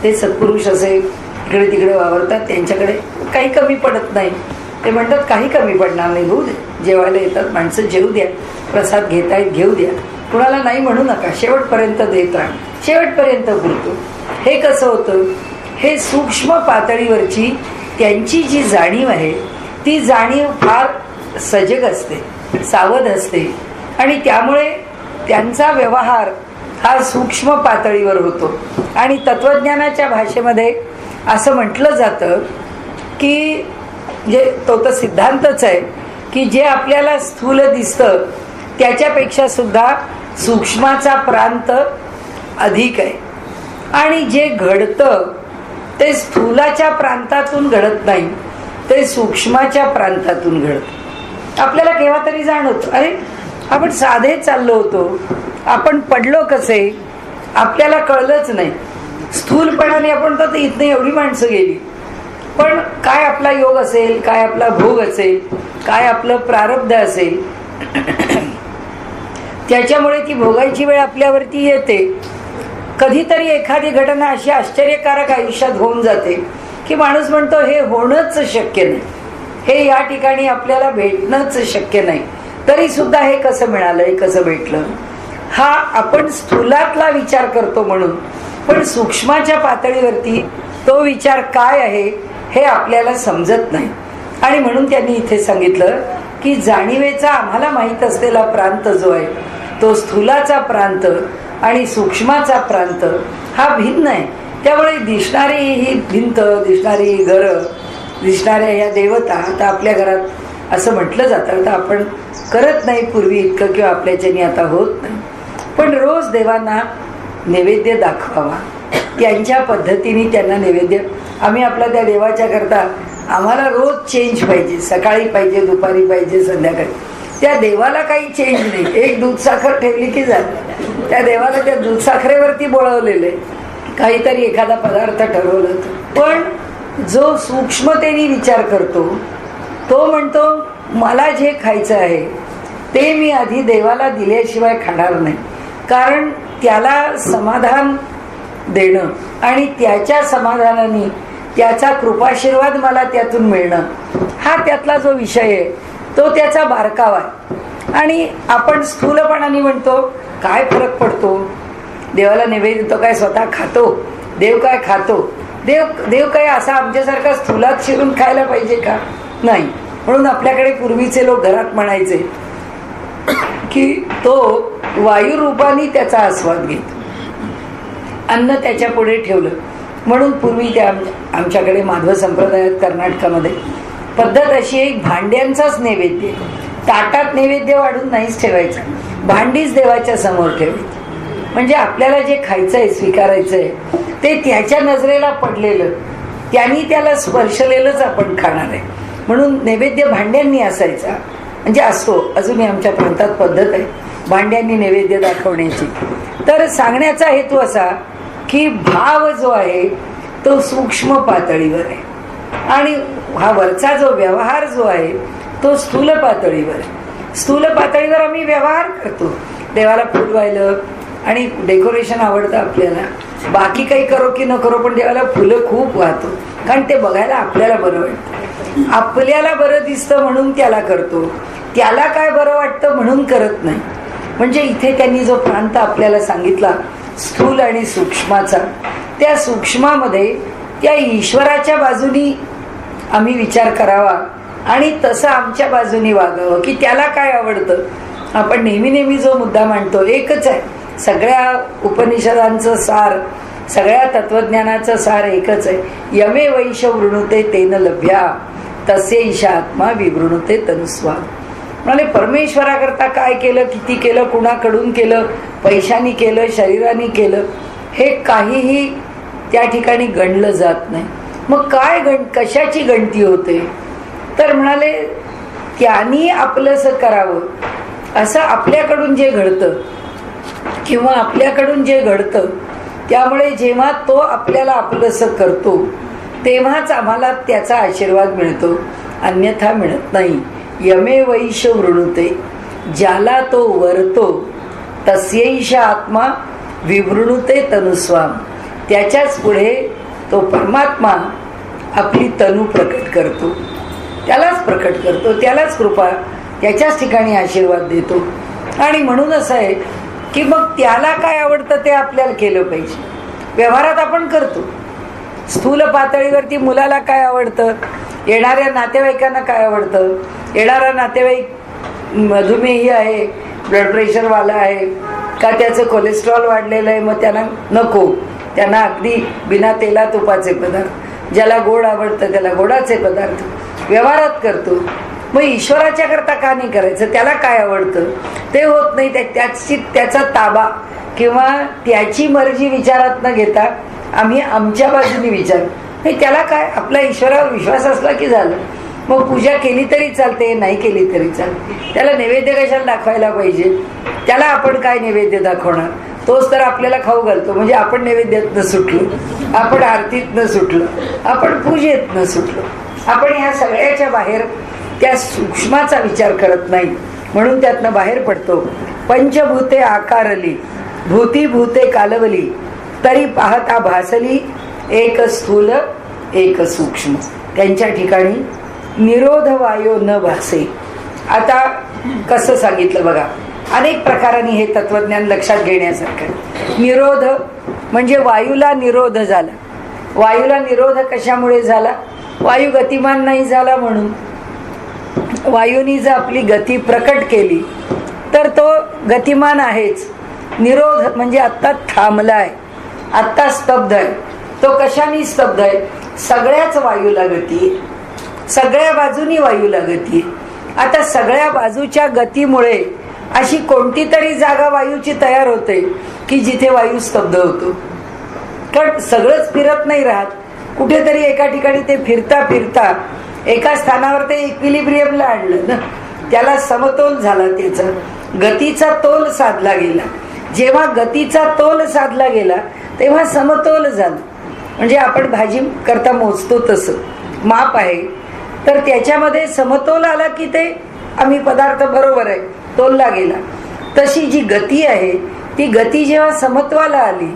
ते सत्पुरुष असे इकडे तिकडे वावरतात, त्यांच्याकडे काही कमी पडत नाही. ते म्हणतात काही कमी पडणार नाही, होऊ दे, जेवायला येतात माणसं, जेवू द्या, प्रसाद घेतायत घेऊ द्या, कुणाला नाही म्हणू नका, शेवटपर्यंत देत राहा, शेवटपर्यंत पुरतो. हे कसं होतं? हे सूक्ष्म पातळीवरची त्यांची जी जाणीव आहे ती जाणीव फार सजग असते, सावध असते आणि त्यामुळे त्यांचा व्यवहार हा सूक्ष्म पातळीवर होतो. आणि तत्वज्ञानाच्या भाषेमध्ये असं म्हटलं जातं की जे तो तर सिद्धांतच आहे की जे आपल्याला स्थूल दिसतं त्याच्यापेक्षा सुद्धा सूक्ष्माचा प्रांत अधिक आहे. आणि जे घडतं ते स्थूलाच्या प्रांतातून घडत नाही, ते सूक्ष्माच्या प्रांतातून घडतं. आपल्याला केव्हा तरी जाणवतं, अरे आपण साधे चाललो होतो, आपण पडलो कसे, आपल्याला कळलंच नाही. स्थूलपणाने आपण तर इथनं एवढी माणसं गेली, पण काय आपला योग असेल, काय आपला भोग असेल, काय आपलं प्रारब्ध असेल, त्याच्यामुळे ती भोगायची वेळ आपल्यावरती येते. कधीतरी एखादी घटना अशी आश्चर्यकारक आयुष्यात होऊन जाते की माणूस म्हणतो हे होणंच शक्य नाही, हे या ठिकाणी आपल्याला भेटणंच शक्य नाही, तरी सुद्धा हे कसं मिळालं, हे कसं भेटलं. हा आपण स्थूलातला विचार करतो म्हणून, पण सूक्ष्माच्या पातळीवरती तो विचार काय आहे हे आपल्याला समजत नाही. आणि म्हणून त्यांनी इथे सांगितलं की जाणीवेचा आम्हाला माहीत असलेला प्रांत जो आहे तो स्थूलाचा प्रांत आणि सूक्ष्माचा प्रांत हा भिन्न आहे. त्यामुळे दिसणारी ही भिंत, दिसणारी घरं, दिसणाऱ्या ह्या देवता, आता आपल्या घरात असं म्हटलं जातं, आता आपण करत नाही पूर्वी इतकं किंवा आपल्याच्यानी आता होत नाही, पण रोज देवांना नैवेद्य दाखवावा, त्यांच्या पद्धतीने त्यांना नैवेद्य. आम्ही आपल्या त्या देवाच्या करता आम्हाला रोज चेंज पाहिजे, सकाळी पाहिजे, दुपारी पाहिजे, संध्याकाळी. त्या देवाला काही चेंज नाही, एक दूध साखर ठेवली की झालं. त्या देवाला त्या दूध साखरेवरती बोळवलेलं आहे, काहीतरी एखादा पदार्थ ठरवलं. पण जो सूक्ष्मतेने विचार करतो तो म्हणतो मला जे खायचं आहे ते मी आधी देवाला दिल्याशिवाय खाणार नाही, कारण त्याला समाधान देणं आणि त्याच्या समाधानाने त्याचा कृपाशीर्वाद मला त्यातून मिळणं हा त्यातला जो विषय आहे तो त्याचा बारकावा आहे. आणि आपण स्थूलपणाने म्हणतो काय फरक पडतो, देवाला नैवेद्य तो काय स्वतः खातो, देव काय खातो, देव काय असा आमच्यासारखा स्थूलात शिरून खायला पाहिजे का, नाही. म्हणून आपल्याकडे पूर्वीचे लोक घरात म्हणायचे की तो वायुरूपाने त्याचा आस्वाद घेतो, अन्न त्याच्या पुढे ठेवलं. म्हणून पूर्वी त्या आमच्याकडे माधव संप्रदायात कर्नाटकामध्ये पद्धत अशी एक भांड्यांचाच नैवेद्य, ताटात नैवेद्य वाढून नाहीच ठेवायचा, भांडीच देवाच्या समोर ठेवायची. म्हणजे आपल्याला जे खायचं आहे, स्वीकारायचं आहे ते त्याच्या नजरेला पडलेलं, त्यांनी त्याला स्पर्शलेलंच आपण खाणार आहे. म्हणून नैवेद्य भांड्यांनी असायचा, म्हणजे असतो अजूनही आमच्या प्रांतात पद्धत आहे भांड्यांनी नैवेद्य दाखवण्याची. तर सांगण्याचा हेतू असा की भाव जो आहे तो सूक्ष्म पातळीवर आहे आणि हा वरचा जो व्यवहार जो आहे तो स्थूल पातळीवर आहे. स्थूल पातळीवर आम्ही व्यवहार करतो, देवाला फुल वाहिलं आणि डेकोरेशन आवडतं आपल्याला, बाकी काही करो की न करो पण देवाला फुलं खूप वाहतो, कारण ते बघायला आपल्याला बरं वाटतं, आपल्याला बरं दिसतं म्हणून त्याला करतो, त्याला काय बरं वाटतं म्हणून करत नाही. म्हणजे इथे त्यांनी जो प्रांत आपल्याला सांगितला स्थूल आणि सूक्ष्माचा, त्या सूक्ष्मामध्ये त्या ईश्वराच्या बाजूनी आम्ही विचार करावा आणि तसं आमच्या बाजूनी वागावं की त्याला काय आवडतं. आपण नेहमी नेहमी जो मुद्दा मांडतो एकच आहे, सगळ्या उपनिषदांचं सार, सगळ्या तत्वज्ञानाचं सार एकच आहे. यमे वैश वृणुते तेन लभ्या तसे ईशा आत्मा विवृणुते तनुस्वा. म्हणाले परमेश्वराकरता काय केलं, किती केलं, कुणाकडून केलं, पैशानी केलं, शरीराने केलं, हे काहीही त्या ठिकाणी गणलं जात नाही. मग काय कशाची गणती होते. तर म्हणाले त्यांनी आपलंसं करावं. असं आपल्याकडून जे घडतं किंवा आपल्याकडून जे घडतं त्यामुळे जेव्हा तो आपल्याला आपलंसं करतो तेव्हाच आम्हाला त्याचा आशीर्वाद मिळतो, अन्यथा मिळत नाही. यमे वैश वृणुते, ज्याला तो वरतो तस्यैष आत्मा विवृणुते तनुस्वाम. त्याच्याच पुढे तो परमात्मा आपली तनु प्रकट करतो, त्यालाच प्रकट करतो, त्यालाच कृपा, त्याच्याच ठिकाणी आशीर्वाद देतो. आणि म्हणून असं आहे की मग त्याला काय आवडतं ते आपल्याला केलं पाहिजे. व्यवहारात आपण करतो, स्थूल पातळीवरती मुलाला काय आवडतं, येणाऱ्या नातेवाईकांना काय आवडतं, येणारा नातेवाईक मधुमेही आहे, ब्लड प्रेशरवाला आहे का, त्याचं कोलेस्ट्रॉल वाढलेलं आहे, मग त्यांना नको, त्यांना अगदी बिना तेला तुपाचे पदार्थ, ज्याला गोड आवडतं त्याला गोडाचे पदार्थ व्यवहारात करतो. मग ईश्वराच्या करता का नाही करायचं, त्याला काय आवडतं ते होत नाही. त्याचा ताबा किंवा त्याची मर्जी विचारात न घेता आम्ही आमच्या बाजूने विचार नाही, त्याला काय, आपला ईश्वरावर विश्वास असला की झालं. मग पूजा केली तरी चालते, नाही केली तरी चालते. त्याला नैवेद्य कशाला दाखवायला पाहिजे, त्याला आपण काय नैवेद्य दाखवणार, तोच तर आपल्याला खाऊ घालतो. म्हणजे आपण नैवेद्यात न सुटलो, आपण आरतीत न सुटलो, आपण पूजेत न सुटलो, आपण ह्या सगळ्याच्या बाहेर त्या सूक्ष्माचा विचार करत नाही, म्हणून त्यातनं बाहेर पडतो. पंचभूते आकारली भूती भूते कालवली तरी पाहता भासली एक स्थूल एक सूक्ष्म. त्यांच्या ठिकाणी निरोध वायो न भासे. आता कसं सांगितलं बघा, अनेक प्रकारांनी हे तत्वज्ञान लक्षात घेण्यासारखं. निरोध म्हणजे वायूला निरोध झाला. वायूला निरोध कशामुळे झाला, वायू गतिमान नाही झाला म्हणून. वायूनी जर आपली गती प्रकट केली तर तो गतिमान आहेच. निरोध म्हणजे आत्ता थांबला आहे, आत्ता स्तब्ध आहे. तो कशाने स्तब्ध आहे, सगळ्याच वायूला गती आहे, सगळ्या बाजूनी वायूला गती आहे. आता सगळ्या बाजूच्या गतीमुळे अशी कोणती तरी जागा वायूची तयार होते की जिथे वायू स्तब्ध होतो. कारण सगळंच फिरत नाही राहत, कुठेतरी एका ठिकाणी ते फिरता फिरता एका स्थानावर ते इक्विलिब्रियमला आणलं ना, त्याला समतोल झाला, त्याचा गतीचा तोल साधला गेला. जेव्हा गतीचा तोल साधला गेला तेव्हा समतोल झाला. म्हणजे आपण भाजी करता मोजतो तसं माप आहे, तर त्याच्यामध्ये समतोल आला की ते आम्ही पदार्थ बरोबर आहे तोलला गेला. तशी जी गती आहे ती गती जेव्हा समत्वाला आली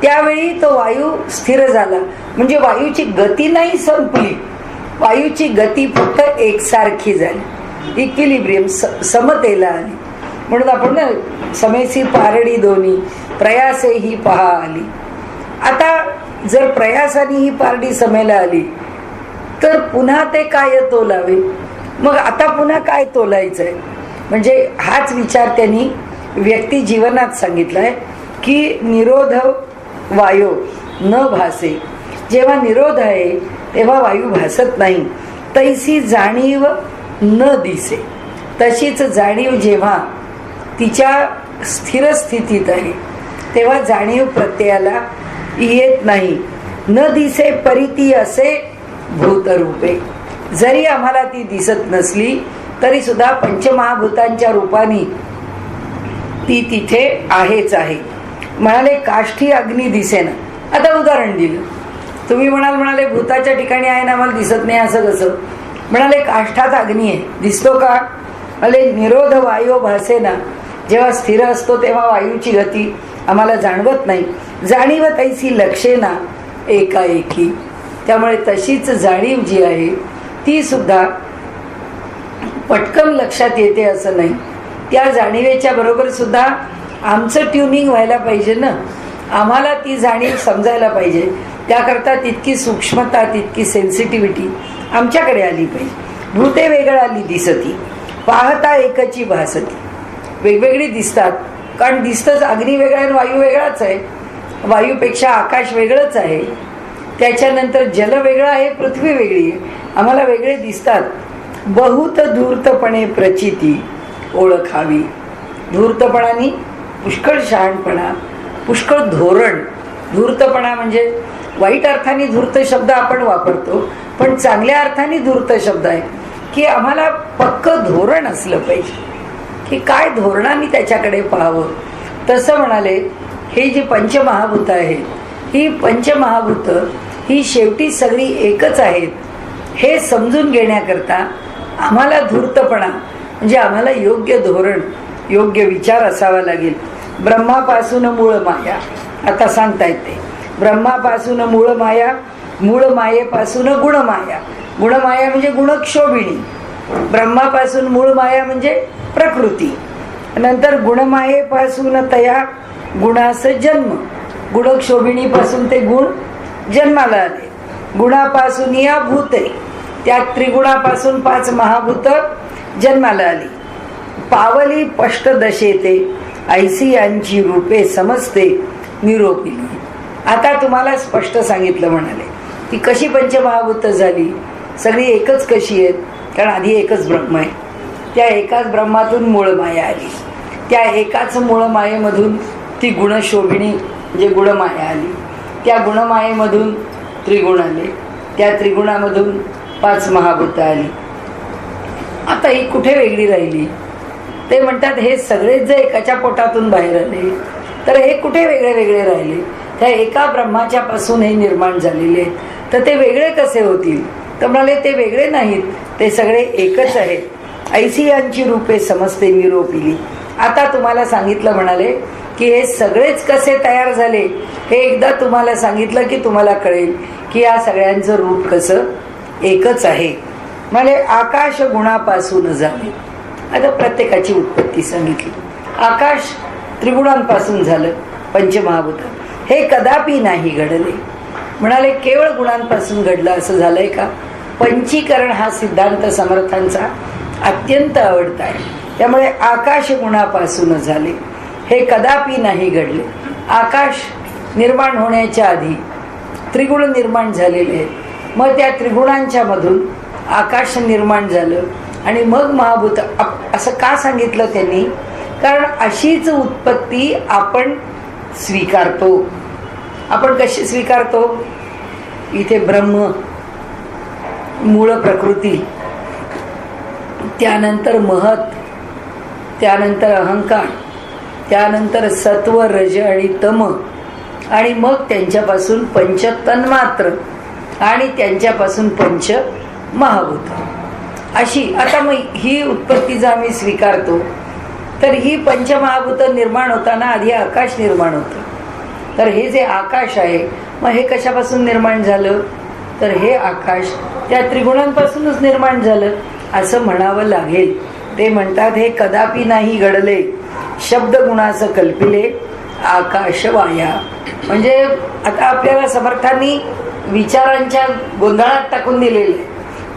त्यावेळी तो वायू स्थिर झाला. म्हणजे वायूची गती नाही संपली, वायूची गती फक्त एकसारखी झाली, इक्विलिब्रियम समतेला आली. म्हणून आपण ना समेसी पारडी दोन्ही प्रयासे ही पहा आली. आता जर प्रयासाने ही पारडी समेला आली तर पुन्हा ते काय तोलावे. मग आता पुन्हा काय तोलायचंय, म्हणजे हाच विचार त्यांनी व्यक्ती जीवनात सांगितलाय की निरोध वायो न भासे. जेव्हा निरोध आहे तेव्हा वायू भासत नाही. तैसी जाणीव न दिसे. तशीच जाणीव जेव्हा तिच्या स्थिर स्थितीत आहे तेव्हा जाणीव प्रत्ययाला येत नाही. न दिसे परिती असे भूतरूपे. जरी आम्हाला ती दिसत नसली तरी सुद्धा पंचमहाभूतांच्या रूपाने ती तिथे आहेच आहे. म्हणाले काष्ठी अग्नी दिसेना. आता उदाहरण दिलं, तुम्ही म्हणाले भूताच्या ठिकाणी आहे ना आम्हाला दिसत नाही, असं कसं. म्हणाले काष्ठात अग्नी आहे, दिसतो का. म्हणाले निरोध वायू भासेना. जेव्हा स्थिर असतो तेव्हा वायूची गती आम्हाला जाणवत नाही. जाणीव तैसी लक्षेना एकाएकी. त्यामुळे तशीच जाणीव जी आहे ती सुद्धा पटकन लक्षात येते असं नाही. त्या जाणीवेच्या बरोबर सुद्धा आमचं ट्युनिंग व्हायला पाहिजे ना, आम्हाला ती जाणीव समजायला पाहिजे. त्याकरता तितकी सूक्ष्मता, तितकी सेन्सिटिव्हिटी आमच्याकडे आली पाहिजे. भूते वेगळाली दिसती पाहता एकची भासती. वेगवेगळी दिसतात, कारण दिसतंच अग्नी वेगळा आणि वायू वेगळाच आहे. वायूपेक्षा आकाश वेगळंच आहे. त्याच्यानंतर जल वेगळं आहे, पृथ्वी वेगळी आहे. आम्हाला वेगळे दिसतात. बहुत धूर्तपणे प्रचिती ओळखावी. धूर्तपणाने पुष्कळ शहाणपणा, पुष्कळ धोरण. धूर्तपणा म्हणजे वाईट अर्थाने धूर्त शब्द आपण वापरतो, पण चांगल्या अर्थाने धूर्त शब्द आहे की आम्हाला पक्क धोरण असलं पाहिजे की काय धोरणाने त्याच्याकडे पाहावं. तसं म्हणाले, हे जी पंचमहाभूत आहेत, ही पंचमहाभूत ही शेवटी सगळी एकच आहेत हे समजून घेण्याकरता आम्हाला धूर्तपणा म्हणजे आम्हाला योग्य धोरण, योग्य विचार असावा लागेल. ब्रह्मापासून मूळ माया, आता सांगता येते, ब्रह्मापासून मूळ माया, मूळ मायेपासून गुणमाया. गुणमाया म्हणजे गुणक्षोभिणी. ब्रह्मापासून मूळ माया म्हणजे प्रकृती. नंतर गुणमायेपासून तया गुणास जन्म. गुणक्षोभिणीपासून ते गुण जन्माला आले. गुणापासून या भूते, त्या त्रिगुणापासून 5 महाभूत जन्माला आली. पावली पष्ट दशेते ऐसी यांची रूपे समजते निरोपिली. आता तुम्हाला स्पष्ट सांगितलं म्हणाले की कशी पंचमहाभूत झाली, सगळी एकच कशी आहेत, कारण आधी एकच ब्रह्म आहे. त्या एकाच ब्रह्मातून मूळ माया आली. त्या एकाच मूळ मायेमधून ती गुणशोभिणी म्हणजे गुणमाया आली. त्या गुणमायेमधून त्रिगुण आले. त्या त्रिगुणामधून 5 महाभूत आली. आता ही कुठे वेगळी राहिली? ते म्हणतात हे सगळेच जे एकाच्या पोटातून बाहेर आले तर हे कुठे वेगळे वेगळे राहिले? त्या एका ब्रह्माच्या पासून हे निर्माण झालेले, तर ते वेगळे कसे होतील? तर म्हणाले ते वेगळे नाहीत, ते सगळे एकच आहेत. ऐसी यांची रूपे समजते निरोपिली. आता तुम्हाला सांगितलं म्हणाले की हे सगळेच कसे तयार झाले हे एकदा तुम्हाला सांगितलं की तुम्हाला कळेल की या सगळ्यांचं रूप कसं एकच आहे. म्हणाले आकाश गुणापासून झाले. आता प्रत्येकाची उत्पत्ती सांगितली. आकाश त्रिगुणांपासून झालं, पंचमहाभूत. हे कदापि नाही घडले. म्हणाले केवळ गुणांपासून घडलं असं झालंय का? पंचीकरण हा सिद्धांत समर्थांचा अत्यंत आवडता आहे. त्यामुळे आकाश गुणापासून झाले, हे कदापि नाही घडले. आकाश निर्माण होण्याच्या आधी त्रिगुण निर्माण झालेले आहेत. मग त्या त्रिगुणांच्या मधून आकाश निर्माण झालं आणि मग महाभूत. असं का सांगितलं त्यांनी? कारण अशीच उत्पत्ती आपण स्वीकारतो. आपण कशी स्वीकारतो? इथे ब्रह्म, मूळ प्रकृती, त्यानंतर महत, त्यानंतर अहंकार, त्यानंतर सत्व, रज आणि तम, आणि मग त्यांच्यापासून पंच तन्मात्र आणि त्यांच्यापासून पंच महाभूत. अशी आता मग ही उत्पत्ती जर आम्ही स्वीकारतो तर ही पंचमहाभूत निर्माण होताना आधी आकाश निर्माण होतं. तर हे जे आकाश आहे मग हे कशापासून निर्माण झालं? तर हे आकाश त्या त्रिगुणांपासूनच निर्माण झालं असं म्हणावं लागेल. ते म्हणतात हे कदापि नाही घडले, शब्द गुणाचं कल्पिले आकाश वाया. म्हणजे आता आपल्याला समर्थांनी विचारांच्या गोंधळात टाकून दिलेले.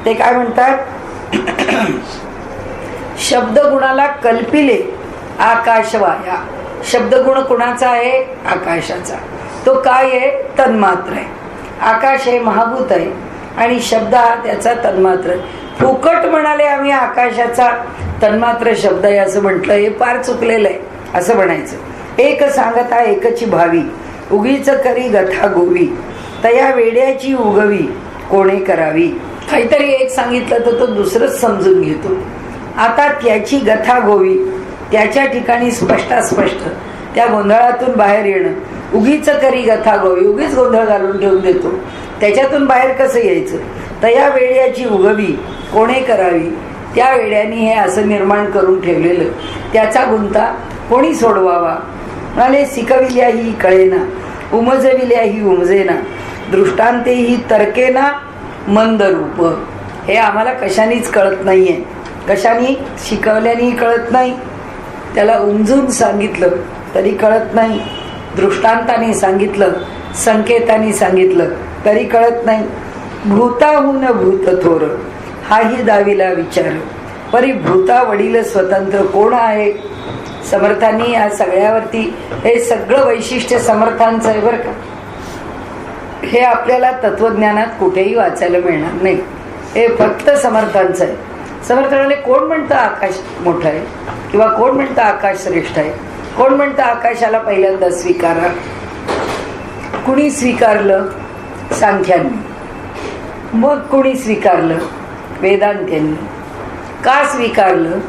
ते काय म्हणतात? शब्द गुणाला कल्पिले आकाश वाया. शब्दगुण कुणाचा आहे? आकाशाचा. तो काय आहे? तन्मात्र आहे. आकाश हे महाभूत आहे आणि शब्द हा त्याचा तन्मात्र. फुकट म्हणाले आम्ही आकाशाचा तन्मात्र शब्द आहे असं म्हटलं, हे फार चुकलेलं आहे. असं म्हणायचं, एक सांगता एकची भावी, उगीच करी गथा गोवी, तया वेड्याची उगवी कोणे करावी. काहीतरी एक सांगितलं तर तो दुसरंच समजून घेतो. आता त्याची गथा गोवी, त्याच्या ठिकाणी स्पष्टास्पष्ट त्या गोंधळातून बाहेर येणं. उगीच करी गथा गोवी, उगीच गोंधळ घालून ठेवून देतो. त्याच्यातून बाहेर कसं यायचं? तया वेड्याची उगवी कोणे करावी. त्या वेड्याने हे असं निर्माण करून ठेवलेलं, त्याचा गुंता कोणी सोडवावा. म्हणाले सिकविल्याही कळेना, उमजविल्याही उमजेना, दृष्टांतेही तर्केना मंद रूप. हे आम्हाला कशानेच कळत नाहीये. कशाने? शिकवल्याने कळत नाही. त्याला उमजून सांगितलं तरी कळत नाही. दृष्टांताने सांगितलं, संकेताने सांगितलं तरी कळत नाही. भूताहून भूत थोर, हाही दाविला विचार, परी भूता वडील स्वतंत्र कोण आहे. समर्थांनी या सगळ्यावरती हे सगळं वैशिष्ट्य समर्थांचं आहे बरं का. हे आपल्याला तत्वज्ञानात कुठेही वाचायला मिळणार नाही, हे फक्त समर्थांचं आहे. समर्थ म्हणाले, कोण म्हणतं आकाश मोठं आहे, किंवा कोण म्हणतं आकाश श्रेष्ठ आहे, कोण म्हणतं आकाशाला पहिल्यांदा स्वीकारा. कुणी स्वीकारलं? सांख्यांनी. मग कुणी स्वीकारलं? वेदांत्यांनी. का स्वीकारलं?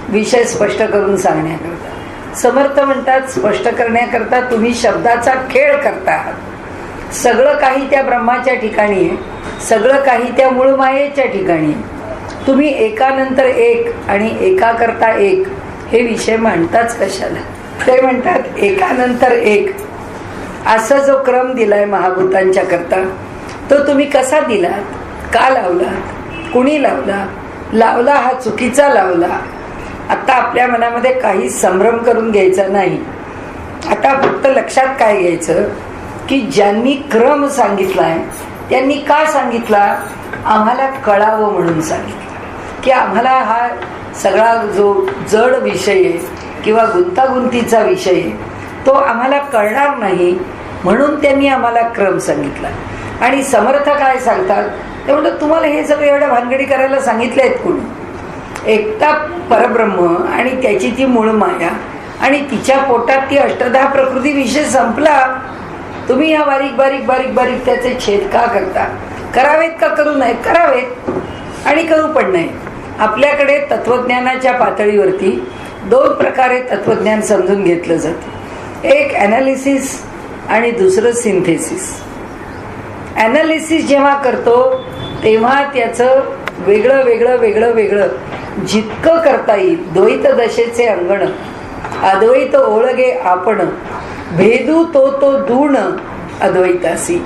विषय स्पष्ट करून सांगण्याकरता. समर्थ म्हणतात, स्पष्ट करण्याकरता तुम्ही शब्दाचा खेळ करता आहात. सगळं काही त्या ब्रह्माच्या ठिकाणी आहे, सगळं काही त्या मूळ मायेच्या ठिकाणी आहे. तुम्ही एकानंतर एक आणि एका करता एक हे विषय मांडताच कशाला. ते म्हणतात एकानंतर एक असा जो क्रम दिलाय महाभूतांच्या करता, तो तुम्ही कसा दिलात, का लावलात, कुणी लावला, लावला हा चुकीचा लावला. आता आपल्या मनामध्ये काही संभ्रम करून घ्यायचा नाही. आता फक्त लक्षात काय घ्यायचं की ज्यांनी क्रम सांगितलाय त्यांनी का सांगितला, आम्हाला कळावं म्हणून सांगितलं. की आम्हाला हा सगळा जो जड विषय आहे किंवा गुंतागुंतीचा विषय आहे तो आम्हाला कळणार नाही म्हणून त्यांनी आम्हाला क्रम सांगितला. आणि समर्थ काय सांगतात ते म्हणतात, तुम्हाला हे सगळं एवढ्या भानगडी करायला सांगितले आहेत कोणी. एकटा परब्रह्म आणि त्याची ती मूळ माया आणि तिच्या पोटात ती अष्टधा प्रकृती विषय संपला. तुम्ही या बारीक बारीक बारीक बारीक त्याचे छेद का करता. करावेत का करू नये, करावेत आणि करू पण नाही. आपल्याकडे तत्वज्ञानाच्या पातळीवरती दोन प्रकारे तत्वज्ञान समजून घेतलं जातं. एक ॲनालिसिस आणि दुसरं सिंथेसिस. ॲनालिसिस जेव्हा करतो तेव्हा त्याचं वेगळं वेगळं वेगळं वेगळं जितकं करता येईल. द्वैत दशेचे अंगण अद्वैत ओळगे आपण, भेदू तो तो दूण अद्वैतासी.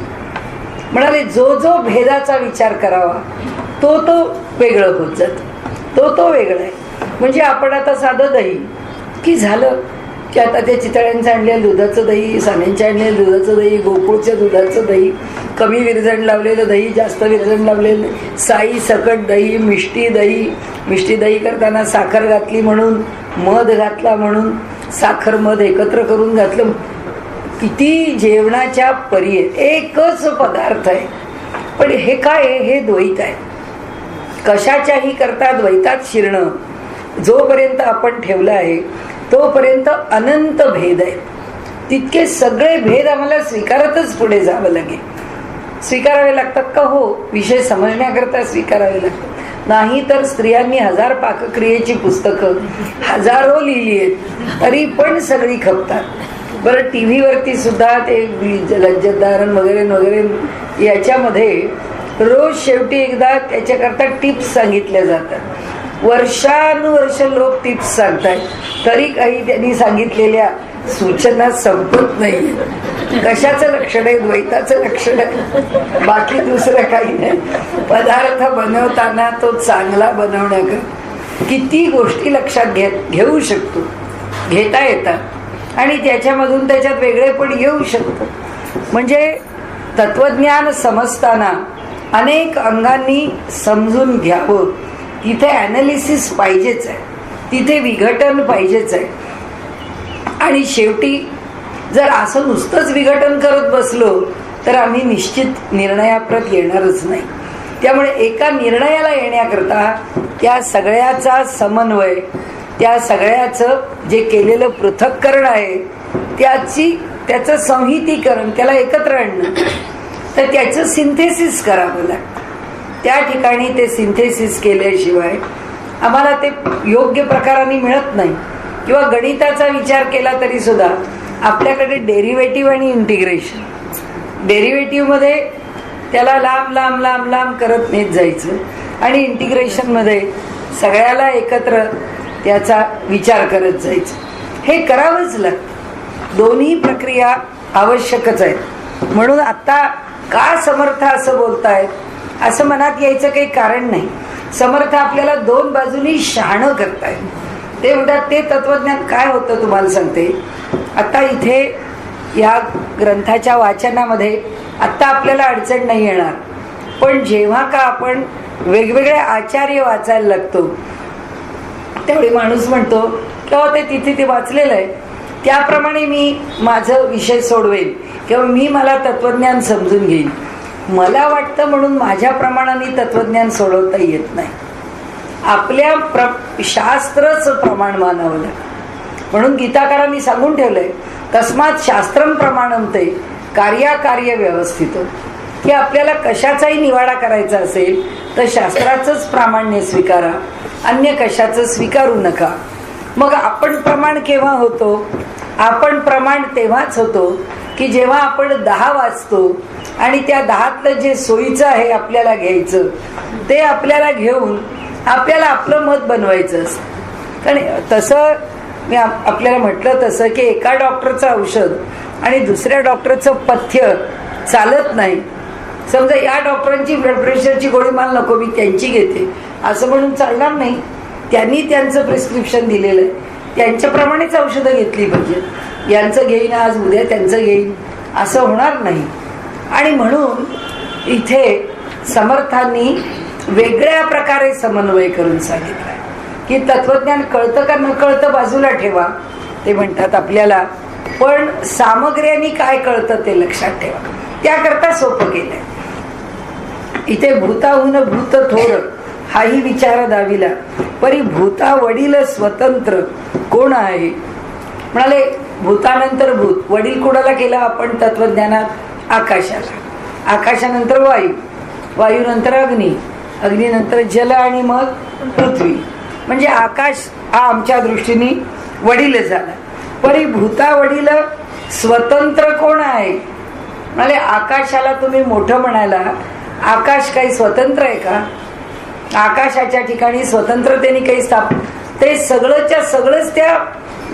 म्हणाले जो जो भेदाचा विचार करावा तो तो वेगळं होत जात, तो वेगळा आहे. म्हणजे आपण आता साधं दही की झालं की आता त्या चितळ्यांचं आणलेलं दुधाचं दही, सान्यांच्या आणलेलं दुधाचं दही, गोकुळच्या दुधाचं दही, कमी विरजण लावलेलं दही, जास्त विरजण लावलेलं, साई सकट दही, मिष्टी दही. मिष्टी दही करताना साखर घातली म्हणून, मध घातला म्हणून, साखर मध एकत्र करून घातलं. किती जेवणाच्या पर्याय, एकच पदार्थ आहे पण हे काय आहे, हे द्वैत आहे. कशाच्याही करता द्वैतात शिरणं जोपर्यंत आपण ठेवलं आहे तोपर्यंत अनंत भेद आहेत. तितके सगळे भेद आम्हाला स्वीकारतच पुढे जावं लागेल. स्वीकारावे लागतात का? हो, विषय समजण्याकरता स्वीकारावे लागतात. नाही तर स्त्रियांनी 1000 पाकक्रियेची पुस्तकं हजारो लिहिली आहेत तरी पण सगळी खपतात. बरं, टी व्हीवरती सुद्धा ते लज्जतदारण वगैरे वगैरे याच्यामध्ये रोज शेवटी एकदा त्याच्याकरता टिप्स सांगितल्या जातात. वर्षानुवर्ष लोक टिप्स सांगतात तरी काही त्यांनी सांगितलेल्या सूचना संपत नाही. कशाचं लक्षण आहे? द्वैताचं लक्षण आहे, बाकी दुसरं काही नाही. पदार्थ बनवताना तो चांगला बनवण्याकरता किती गोष्टी लक्षात घेऊ शकतो, घेता येतात आणि त्याच्यामधून त्याच्यात वेगळे पण येऊ शकतं. म्हणजे तत्वज्ञान समजताना अनेक अंगांनी समजून घ्यावं. तिथे ॲनालिसिस पाहिजेच आहे, तिथे विघटन पाहिजेच आहे. आणि शेवटी जर असं नुसतंच विघटन करत बसलो तर आम्ही निश्चित निर्णयाप्रत येणारच नाही. त्यामुळे एका निर्णयाला येण्याकरता त्या सगळ्याचा समन्वय, त्या सगळ्याचं जे केलेलं पृथक्करण आहे त्याचं संहितीकरण, त्याला एकत्र आणणं, तर त्याचं सिंथेसिस करावं लागतं. त्या ठिकाणी ते सिंथेसिस केल्याशिवाय आम्हाला ते योग्य प्रकाराने मिळत नाही. किंवा गणिताचा विचार केला तरी सुद्धा आपल्याकडे डेरिव्हेटिव्ह आणि इंटिग्रेशन, डेरिव्हेटिव्हमध्ये त्याला लांब लांब लांब लांब करत नेत जायचं आणि इंटिग्रेशनमध्ये सगळ्याला एकत्र त्याचा विचार करत जायचं. हे करावंच लागतं. दोन्ही प्रक्रिया आवश्यकच आहेत. म्हणून आता का समर्थ असं बोलतायत असं मनात यायचं काही कारण नाही. समर्थ आपल्याला दोन बाजूनी शहाणं करतायत. ते म्हणतात ते तत्वज्ञान काय होतं तुम्हाला सांगते. आता इथे या ग्रंथाच्या वाचनामध्ये आत्ता आपल्याला अडचण नाही येणार. पण जेव्हा का आपण वेगवेगळे आचार्य वाचायला लागतो त्यावेळी माणूस म्हणतो किंवा ते तिथे ते वाचलेलं आहे त्याप्रमाणे मी माझं विषय सोडवेल किंवा मी मला तत्वज्ञान समजून घेईन. मला वाटतं म्हणून माझ्या प्रमाणाने तत्वज्ञान सोडवता येत नाही. आपल्या शास्त्रच प्रमाण मानावं लागतं. म्हणून गीताकारांनी सांगून ठेवलंय तस्मात शास्त्रम प्रमाणमते कार्याकार्य व्यवस्थित, की आपल्याला कशाचाही निवाडा करायचा असेल तर शास्त्राचंच प्रामाण्य स्वीकारा, अन्य कशाचं स्वीकारू नका. मग आपण प्रमाण केव्हा होतो? आपण प्रमाण तेव्हाच होतो की जेव्हा आपण 10 वाचतो आणि त्या 10तलं जे सोयीचं आहे आपल्याला घ्यायचं ते आपल्याला घेऊन आपल्याला आपलं मत बनवायचं असतं. कारण तसं मी आपल्याला म्हटलं तसं की एका डॉक्टरचं औषध आणि दुसऱ्या डॉक्टरचं पथ्य चालत नाही. समजा या डॉक्टरांची ब्लड प्रेशरची गोळी मला नको मी त्यांची घेते असं म्हणून चालणार नाही. त्यांनी त्यांचं प्रिस्क्रिप्शन दिलेलं आहे त्यांच्याप्रमाणेच औषधं घेतली पाहिजे. यांचं घेईन आज उद्या त्यांचं घेईन असं होणार नाही. आणि म्हणून इथे समर्थांनी वेगळ्या प्रकारे समन्वय करून सांगितलं की तत्वज्ञान कळतं का न कळतं बाजूला ठेवा, ते म्हणतात आपल्याला, पण सामग्र्यांनी काय कळतं ते लक्षात ठेवा. त्याकरता सोपं केलंय. इथे भूताहून भूत थोर हाही विचार दाविला, परी भूता वडील स्वतंत्र कोण आहे. म्हणाले भूतानंतर भूत, वडील कोणाला केला आपण तत्वज्ञानात? आकाशाला. आकाशानंतर वायू, वायूनंतर अग्नी, अग्नीनंतर जल आणि मग पृथ्वी. म्हणजे आकाश हा आमच्या दृष्टीने वडील झाला. परी भूता वडील स्वतंत्र कोण आहे. म्हणजे आकाशाला तुम्ही मोठं म्हणायला, आकाश काही स्वतंत्र आहे का? आकाशाच्या ठिकाणी स्वतंत्रतेने काही ते सगळंच्या सगळंच त्या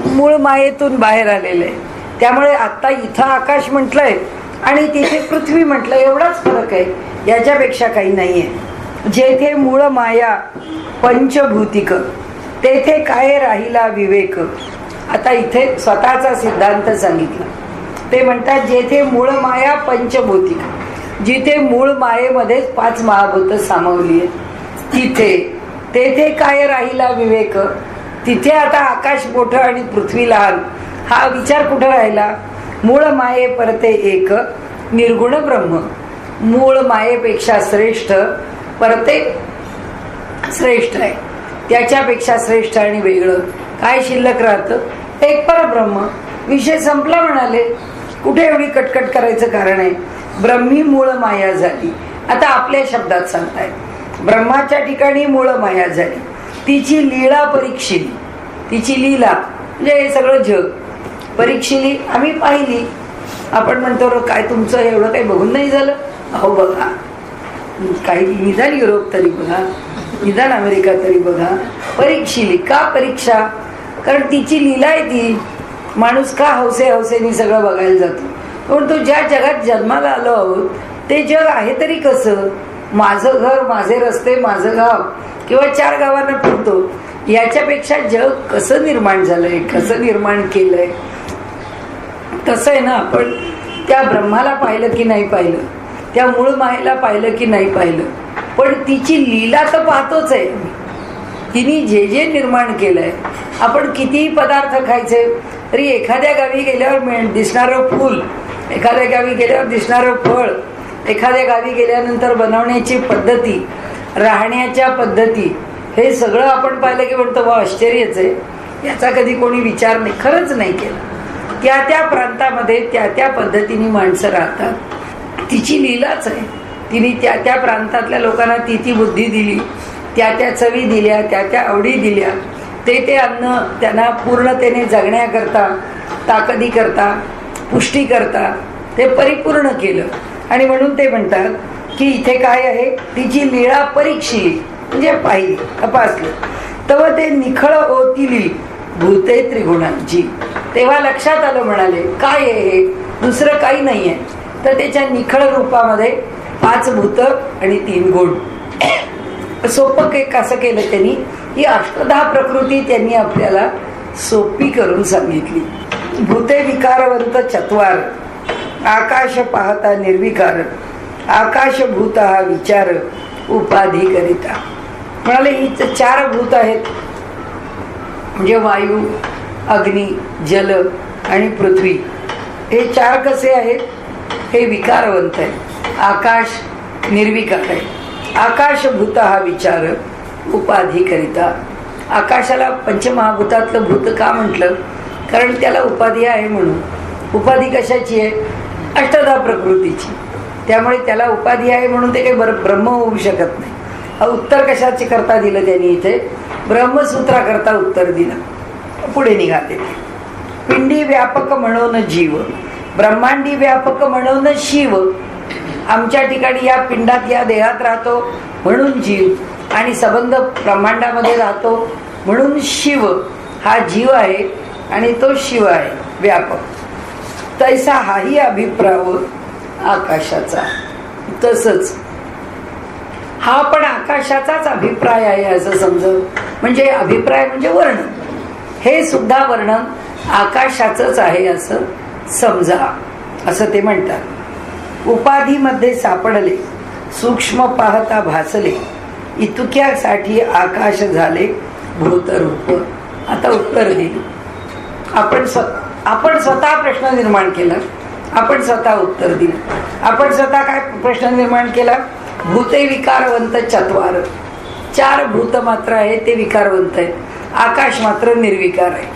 मूळ मायेतून बाहेर आलेलं आहे. त्यामुळे आता इथं आकाश म्हटलंय आणि तिथे पृथ्वी म्हटलं, एवढाच फरक आहे, याच्यापेक्षा काही नाहीये. जेथे मूळ माया पंचभूतिक तेथे काय राहिला विवेक. आता इथे स्वतःचा सिद्धांत सांगितला. ते म्हणतात जेथे मूळ माया पंचभूतिक, जिथे मूळ मायेमध्येच 5 महाभूत सामावली आहे तिथे तेथे काय राहिला विवेक. तिथे आता आकाश मोठं आणि पृथ्वी लहान हा विचार कुठं राहिला. मूळ माये परते एक निर्गुण ब्रह्म. मूळ मायेपेक्षा श्रेष्ठ परते श्रेष्ठ आहे, त्याच्यापेक्षा श्रेष्ठ आणि वेगळं काय शिल्लक राहतं? एक परब्रह्म. विषय संपला म्हणाले. कुठे एवढी कटकट करायचं कारण आहे? ब्रह्मी मूळ माया झाली. आता आपल्या शब्दात सांगताय ब्रह्माच्या ठिकाणी मूळ माया झाली, तिची लीळा परीक्षिली. तिची लीला म्हणजे हे सगळं जग परीक्षिली आम्ही पाहिली. आपण म्हणतो काय तुमचं एवढं काही बघून नाही झालं? अहो बघा, काही निदान युरोप तरी बघा, निदान अमेरिका तरी बघा. परीक्षिली. का परीक्षा? कारण तिची लीला आहे ती. माणूस का हौसेने सगळं बघायला जातो? पण तो ज्या जगात जन्माला आलो आहोत ते जग आहे तरी कसं? माझं घर, माझे रस्ते, माझं गाव किंवा 4 गावांना फिरतो, याच्यापेक्षा जग कसं निर्माण झालंय, कसं निर्माण केलंय. तसं आहे ना, आपण त्या ब्रह्माला पाहिलं की नाही पाहिलं, त्या मूळ मायेला पाहिलं की नाही पाहिलं, पण तिची लीला तर पाहतोच आहे. तिने जे जे निर्माण केलंय. आपण कितीही पदार्थ खायचे तरी एखाद्या गावी गेल्यावर दिसणारं फूल, एखाद्या गावी गेल्यावर दिसणारं फळ, एखाद्या गावी गेल्यानंतर बनवण्याची पद्धती, राहण्याच्या पद्धती, हे सगळं आपण पाहिलं की म्हणतो वा आश्चर्यच आहे, याचा कधी कोणी विचार नाही, खरंच नाही केला. त्या त्या प्रांतामध्ये त्या त्या पद्धतीने माणसं राहतात. तिची लीलाच आहे. तिने त्या त्या प्रांतातल्या लोकांना ती ती बुद्धी दिली, त्या त्या चवी दिल्या, त्या त्या आवडी दिल्या. ते अन्न त्यांना पूर्णतेने जगण्याकरता, ताकदी करता, पुष्टी करता ते परिपूर्ण केलं. आणि म्हणून ते म्हणतात की इथे काय आहे, तिची लीळा परीक्षिली म्हणजे पाहिली, तपासली. तेव्हा ते निखळ होतील भूते त्रिगुणांची. तेव्हा लक्षात आलं, म्हणाले काय आहे हे, दुसरं काही नाही आहे. तर त्याच्या निखळ रूपामध्ये 5 भूत आणि 3 गुण. सोपं कसं केलं त्यांनी, ही अष्टधा प्रकृती त्यांनी आपल्याला सोपी करून सांगितली. भूते विकारवंत चत्वार, आकाश पाहता निर्विकार, आकाशभूत हा विचार उपाधी करिता. म्हणाले ही 4 भूत आहेत, म्हणजे वायू, अग्नी, जल आणि पृथ्वी. हे 4 कसे आहेत? हे विकारवंत आहे. आकाश निर्विकार आहे. आकाशभूत हा विचार उपाधी करिता. आकाशाला पंचमहाभूतातलं भूत का म्हटलं? कारण त्याला उपाधी आहे म्हणून. उपाधी कशाची आहे? अष्टधा प्रकृतीची. त्यामुळे त्याला उपाधी आहे म्हणून ते काही ब्रह्म होऊ शकत नाही. हा उत्तर कशाचे करता दिलं त्यांनी इथे? ब्रह्मसूत्राकरता उत्तर दिलं. पुढे निघाले. पिंडी व्यापक म्हणून जीव, ब्रह्मांडी व्यापक म्हणून शिव. आमच्या ठिकाणी या पिंडात, या देहात राहतो म्हणून जीव, आणि संबंध ब्रह्मांडामध्ये राहतो म्हणून शिव. हा जीव आहे आणि तो शिव आहे व्यापक. तैसा हाही अभिप्राय आकाशाचा. तसंच हा पण आकाशाचाच अभिप्राय आहे असं समजव. म्हणजे अभिप्राय म्हणजे वर्णन. हे सुद्धा वर्णन आकाशाचंच आहे असं समजा, असं ते म्हणतात. उपाधीमध्ये सापडले, सूक्ष्म पाहता भासले, इतक्यासाठी आकाश झाले भूतरूप. आता उत्तर दिले. आपण स्वतः प्रश्न निर्माण केला, आपण स्वतः उत्तर दिलं. आपण स्वतः काय प्रश्न निर्माण केला? भूते विकारवंत 4 भूत मात्र आहे ते विकारवंत आहे, आकाश मात्र निर्विकार आहे,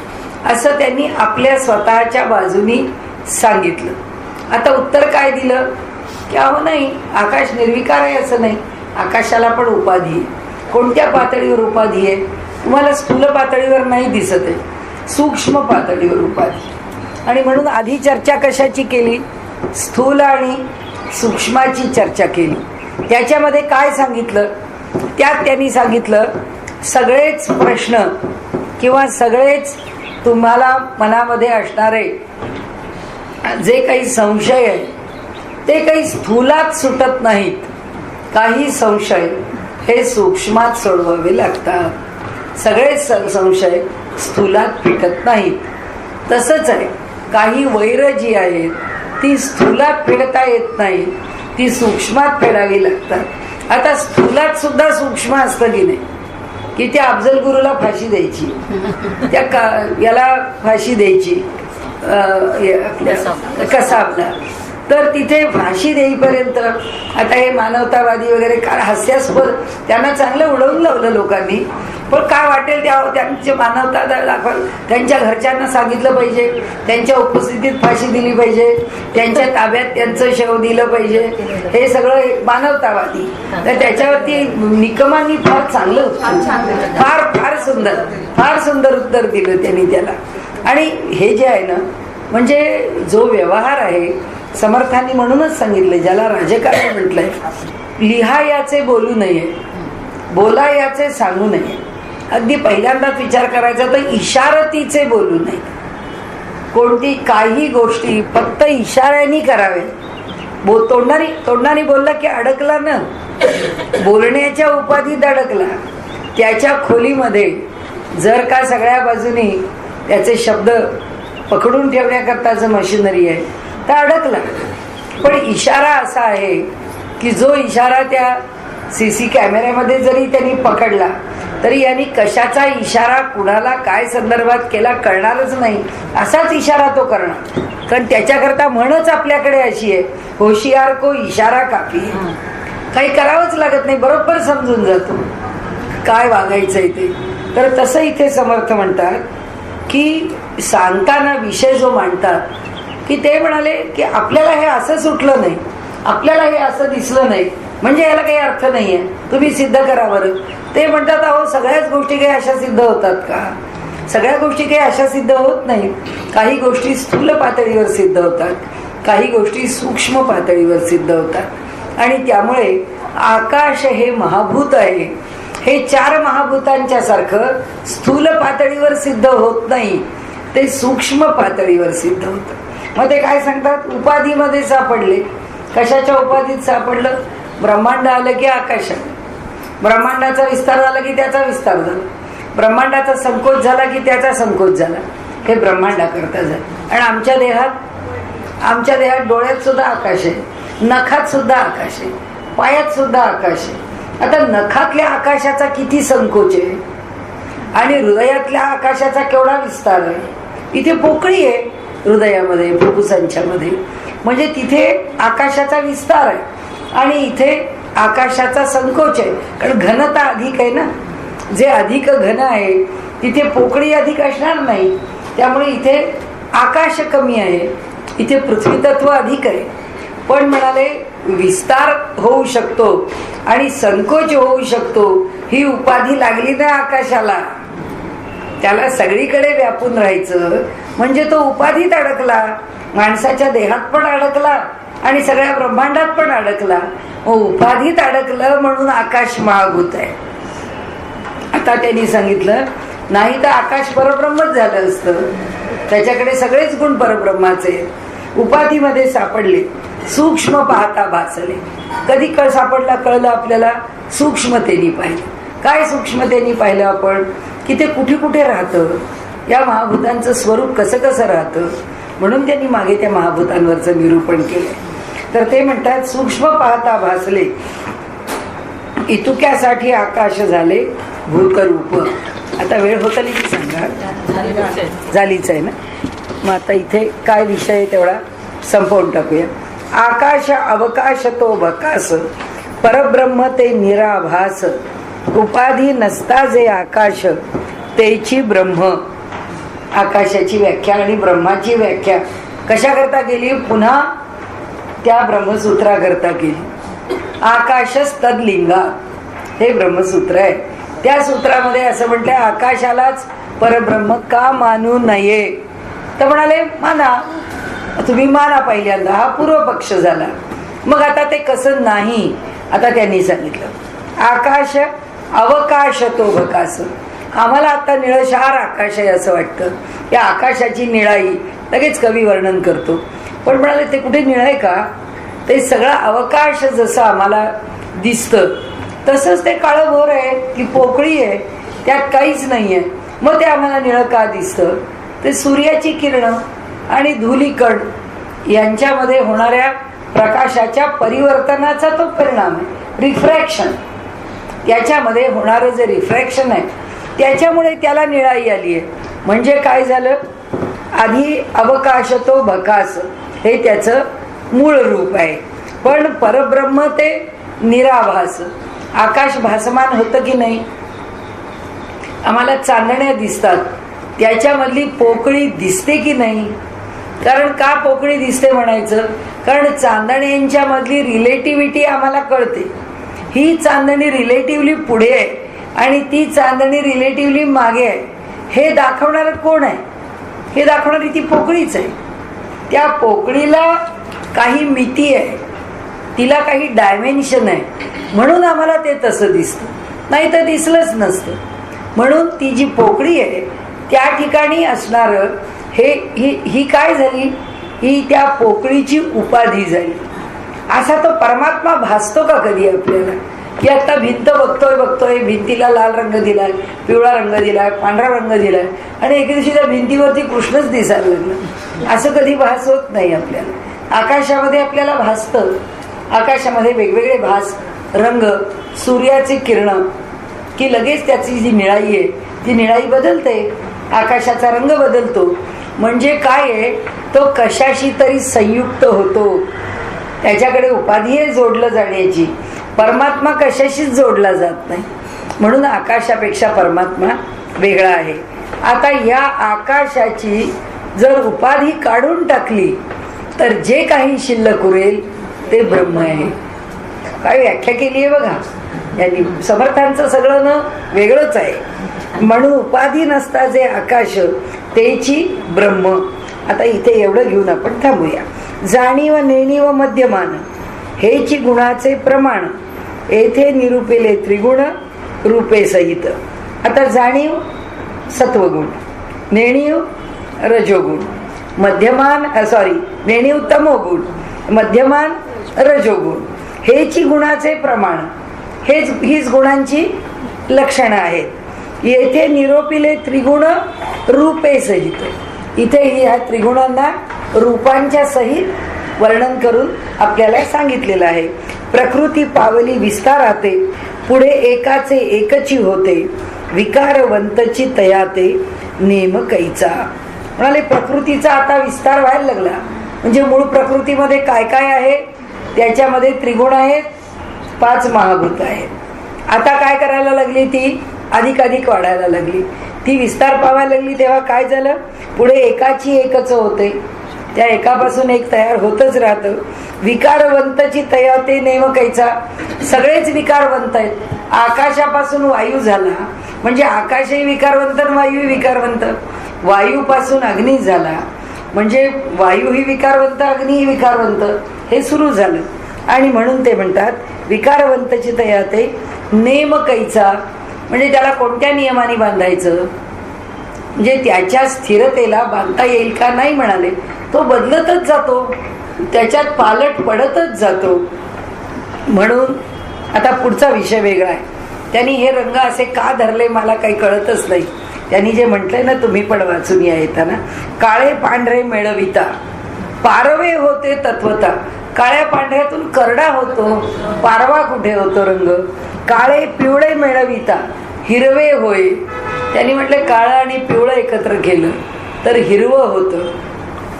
असं त्यांनी आपल्या स्वतःच्या बाजूनी सांगितलं. आता उत्तर काय दिलं? की अहो नाही, आकाश निर्विकार आहे असं नाही. आकाशाला पण उपाधी आहे. कोणत्या पातळीवर उपाधी आहे? तुम्हाला स्थूल पातळीवर नाही दिसत आहे, सूक्ष्म पातळीवर उपाधी. आणि म्हणून आधी चर्चा कशाची केली? स्थूल आणि सूक्ष्माची चर्चा केली. त्याच्यामध्ये काय सांगितलं? त्यात त्यांनी सांगितलं सगळेच प्रश्न किंवा सगळेच तुम्हाला मनामध्ये असणारे जे काही संशय आहे ते काही स्थूलात सुटत नाहीत. काही संशय हे सूक्ष्मात सोडवावे लागतात. सगळेच संशय स्थूलात फिटत नाहीत. तसंच आहे, काही वैर जी आहेत ती स्थूलात फेडता येत नाही, ती सूक्ष्मात फेडावी लागतात. आता स्थूलात सुद्धा सूक्ष्म असतं की नाही? की त्या अफजल गुरुला फाशी द्यायची, त्या याला फाशी द्यायची, कसाबला. तर तिथे फाशी देईपर्यंत आता हे मानवतावादी वगैरे काय हास्यास्पद, त्यांना चांगलं उडवून लावलं लोकांनी. पण काय वाटेल त्यांची मानवता दाखवा, त्यांच्या घरच्यांना सांगितलं पाहिजे, त्यांच्या उपस्थितीत फाशी दिली पाहिजे, त्यांच्या ताब्यात त्यांचं शव दिलं पाहिजे. हे सगळं मानवतावादी. तर त्याच्यावरती निकमांनी फार चांगलं, फार सुंदर उत्तर दिलं त्यांनी त्याला. आणि हे जे आहे ना, म्हणजे जो व्यवहार आहे, समर्थांनी म्हणूनच सांगितलंय, ज्याला राजकारण म्हटलंय, लिहा याचे बोलू नये, बोला याचे सांगू नये. अगदी पहिल्यांदाच विचार करायचा तर इशारतीचे बोलू नये. कोणती काही गोष्टी फक्त इशाऱ्यानी कराव्या. तोंडाने बोलला की अडकला ना, बोलण्याच्या उपाधीत अडकला. त्याच्या खोलीमध्ये जर का सगळ्या बाजूनी त्याचे शब्द पकडून ठेवण्याकरताचं मशिनरी आहे तर अडकला. पण इशारा असा आहे की जो इशारा त्या CC कॅमेऱ्यामध्ये जरी त्यांनी पकडला तरी यांनी कशाचा इशारा कुणाला काय संदर्भात केला कळणारच नाही, असाच इशारा तो करणार. कारण त्याच्याकरता म्हणच आपल्याकडे अशी आहे, होशियार को इशारा काफी. काही करावंच लागत नाही, बरोबर समजून जातो काय वागायचंय ते. तर तसं इथे समर्थ म्हणतात की सांगताना विषय जो मांडतात की ते म्हणाले की आपल्याला हे असं सुटलं नाही, आपल्याला हे असं दिसलं नाही, म्हणजे याला काही अर्थ नाहीये, तुम्ही सिद्ध करा बरं. ते म्हणतात अहो सगळ्याच गोष्टी काही अशा सिद्ध होतात का? सगळ्या गोष्टी काही अशा सिद्ध होत नाहीत. काही गोष्टी स्थूल पातळीवर सिद्ध होतात, काही गोष्टी सूक्ष्म पातळीवर सिद्ध होतात. आणि त्यामुळे आकाश हे महाभूत आहे, हे 4 महाभूतांच्या सारखं स्थूल पातळीवर सिद्ध होत नाही, ते सूक्ष्म पातळीवर सिद्ध होतं. मग ते काय सांगतात? उपाधीमध्ये सापडले. कशाच्या उपाधीत सापडलं? ब्रह्मांड आलं की आकाश आलं, ब्रह्मांडाचा विस्तार झाला की त्याचा विस्तार झाला, ब्रह्मांडाचा संकोच झाला की त्याचा संकोच झाला. हे ब्रह्मांडाकरता झालं. आणि आमच्या देहात डोळ्यात सुद्धा आकाश आहे, नखात सुद्धा आकाश आहे, पायात सुद्धा आकाश आहे. आता नखातल्या आकाशाचा किती संकोच आहे आणि हृदयातल्या आकाशाचा केवढा विस्तार आहे. इथे पोकळी आहे हृदयामध्ये, फुफ्फुसांच्या मध्ये, म्हणजे तिथे आकाशाचा विस्तार आहे आणि इथे आकाशाचा संकोच आहे. कारण घनता अधिक आहे ना, जे अधिक घन आहे तिथे पोकळी अधिक असणार नाही, त्यामुळे इथे आकाश कमी आहे, इथे पृथ्वी तत्व अधिक आहे. पण म्हणाले विस्तार होऊ शकतो आणि संकोच होऊ शकतो, ही उपाधी लागली ना आकाशाला, त्याला सगळीकडे व्यापून राहायचं म्हणजे तो उपाधीत अडकला, माणसाच्या देहात पण अडकला आणि सगळ्या ब्रह्मांडात पण अडकला. उपाधीत अडकलं म्हणून आकाश महाभूत आहे. आता त्यांनी सांगितलं नाही तर आकाश परब्रह्मच झालं असतं, त्याच्याकडे सगळेच गुण परब्रह्माचे, उपाधीमध्ये सापडले, सूक्ष्म पाहता भासले. कधी सापडला कळलं आपल्याला, सूक्ष्मतेने पाहिलं. काय सूक्ष्मतेने पाहिलं आपण की ते कुठे कुठे राहतं, या महाभूतांचं स्वरूप कसं कसं राहतं, म्हणून त्यांनी मागे त्या महाभूतांवरचं निरूपण केलंय. तर ते म्हणतात सूक्ष्म पाहता भासले, इतुक्यासाठी आकाश झाले भूतरूप. आता वेळ होता की सांगा, झालीच आहे ना. मग आता इथे काय विषय आहे तेवढा संपवून टाकूया. आकाश अवकाश तो भकास, परब्रह्म ते निराभास, उपाधी नसता जे आकाश तेची ब्रह्म. आकाशाची व्याख्या आणि ब्रह्माची व्याख्या कशा करता गेली, पुन्हा त्या ब्रह्मसूत्रा करता गेली. आकाशच तदलिंगा हे ब्रह्मसूत्र आहे. त्या सूत्रामध्ये असं म्हटलं आकाशालाच परब्रह्म का मानू नये, तर म्हणाले माना, तुम्ही माना पहिल्यांदा, हा पूर्व पक्ष झाला. मग आता ते कसं नाही, आता त्यांनी सांगितलं आकाश अवकाश तो भकास. आम्हाला आता निळशार आकाश आहे असं वाटतं, या आकाशाची निळाई लगेच कवी वर्णन करतो. पण म्हणाले ते कुठे निळ आहे का, ते सगळं अवकाश जसं आम्हाला दिसतं तसंच ते काळभोर आहे की पोकळी आहे, त्यात काहीच नाहीये. मग ते आम्हाला निळं का दिसतं, ते सूर्याची किरण आणि धूलिकण यांच्यामध्ये होणाऱ्या प्रकाशाच्या परिवर्तनाचा तो परिणाम आहे, रिफ्रॅक्शन. याच्यामध्ये होणारं जे रिफ्रॅक्शन आहे त्याच्यामुळे त्याला निळाई आली आहे. म्हणजे काय झालं, आधी अवकाश तो भकास हे त्याचं मूळ रूप आहे, पण परब्रह्म ते निराभास. आकाश भासमान होतं की नाही, आम्हाला चांदण्या दिसतात, त्याच्यामधली पोकळी दिसते की नाही. कारण का पोकळी दिसते म्हणायचं, कारण चांदण्यांच्या मधली रिलेटिव्हिटी आम्हाला कळते. ही चांदणी रिलेटिव्हली पुढे आहे आणि ती चांदणी रिलेटिव्हली मागे आहे, हे दाखवणार कोण आहे, हे दाखवणारी ती पोकळीच आहे. त्या पोकळीला काही मिती आहे, तिला काही डायमेन्शन आहे, म्हणून आम्हाला ते तसं दिसतं, नाही तर दिसलंच नसतं. म्हणून ती जी पोकळी आहे त्या ठिकाणी असणार ही काय झाली, ही त्या पोकळीची उपाधी झाली. असा तो परमात्मा भासतो का कधी आपल्याला, की आता भिंत बघतोय, भिंतीला लाल रंग दिलाय, पिवळा रंग दिलाय, पांढरा रंग दिलाय आणि एके दिवशी त्या भिंतीवरती कृष्णच दिसायला लागलं, असं कधी भास होत नाही आपल्याला. आकाशामध्ये आपल्याला भासतं, आकाशामध्ये वेगवेगळे भास, रंग, सूर्याचे किरण की लगेच त्याची जी निळाई आहे ती निळाई बदलते, आकाशाचा रंग बदलतो. म्हणजे काय आहे, तो कशाशी तरी संयुक्त होतो, त्याच्याकडे उपाधी आहे जोडलं जाण्याची. परमात्मा कशाशीच जोडला जात नाही, म्हणून आकाशापेक्षा परमात्मा वेगळा आहे. आता या आकाशाची जर उपाधी काढून टाकली तर जे काही शिल्लक उरेल ते ब्रह्म आहे. काय व्याख्या केली आहे बघा यांनी, समर्थांचं सगळं न वेगळंच आहे. म्हणून उपाधी नसता जे आकाश तेची ब्रह्म. आता इथे एवढं घेऊन आपण थांबूया. जाणीव नेणीव मध्यमान हेची गुणाचे प्रमाण, येथे निरूपिले त्रिगुण रूपे सहित. आता जाणीव सत्वगुण, नेणीव रजोगुण, मध्यमान नेणीव तमोगुण, मध्यमान रजोगुण, हेची गुणाचे प्रमाण, हीच गुणांची लक्षणं आहेत. येथे निरूपिले त्रिगुण रूपे सहित, इथे ह्या त्रिगुणांना रूपांच्या सहित वर्णन करून आपल्याला सांगितलेलं आहे. प्रकृती पावली विस्ताराते, पुढे एकाचे एकची होते, विकारवंतची तयाते नेम कैचा. म्हणाले प्रकृतीचा आता विस्तार व्हायला लागला. म्हणजे मूळ प्रकृतीमध्ये काय काय आहे, त्याच्यामध्ये त्रिगुण आहेत, 5 महाभूत आहेत. आता काय करायला लागली, ती अधिक अधिक वाढायला लागली, ती विस्तार पावायला लागली. तेव्हा काय झालं, पुढे एकाची एकच होते, त्या एकापासून एक तयार होतच राहतं. विकारवंतची तयाते नेम कैचा, सगळेच विकारवंत आहेत. आकाशापासून वायू झाला म्हणजे आकाशही विकारवंत, वायूही विकारवंत. वायूपासून अग्नी झाला म्हणजे वायूही विकारवंत, अग्निही विकारवंत. हे सुरू झालं. आणि म्हणून ते म्हणतात विकारवंतची तयाते नेम कैचा, म्हणजे त्याला कोणत्या नियमाने बांधायचं, म्हणजे त्याच्या स्थिरतेला बांधता येईल का, नाही म्हणाले. तो बदलतच जातो, त्याच्यात पालट पडतच जातो. म्हणून आता पुढचा विषय वेगळा आहे. त्यांनी हे रंग असे का धरले मला काही कळतच नाही. त्यांनी जे म्हटलंय ना, तुम्ही पण वाचून या येताना, काळे पांढरे मिळविता पारवे होते तत्वता. काळ्या पांढऱ्यातून करडा होतो, पारवा कुठे होतो रंग. काळे पिवळे मिळविता हिरवे होय. त्यांनी म्हटलं काळं आणि पिवळं एकत्र केलं तर हिरवं होतं.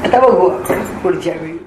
आता बघू आपण पुढच्या वेळी.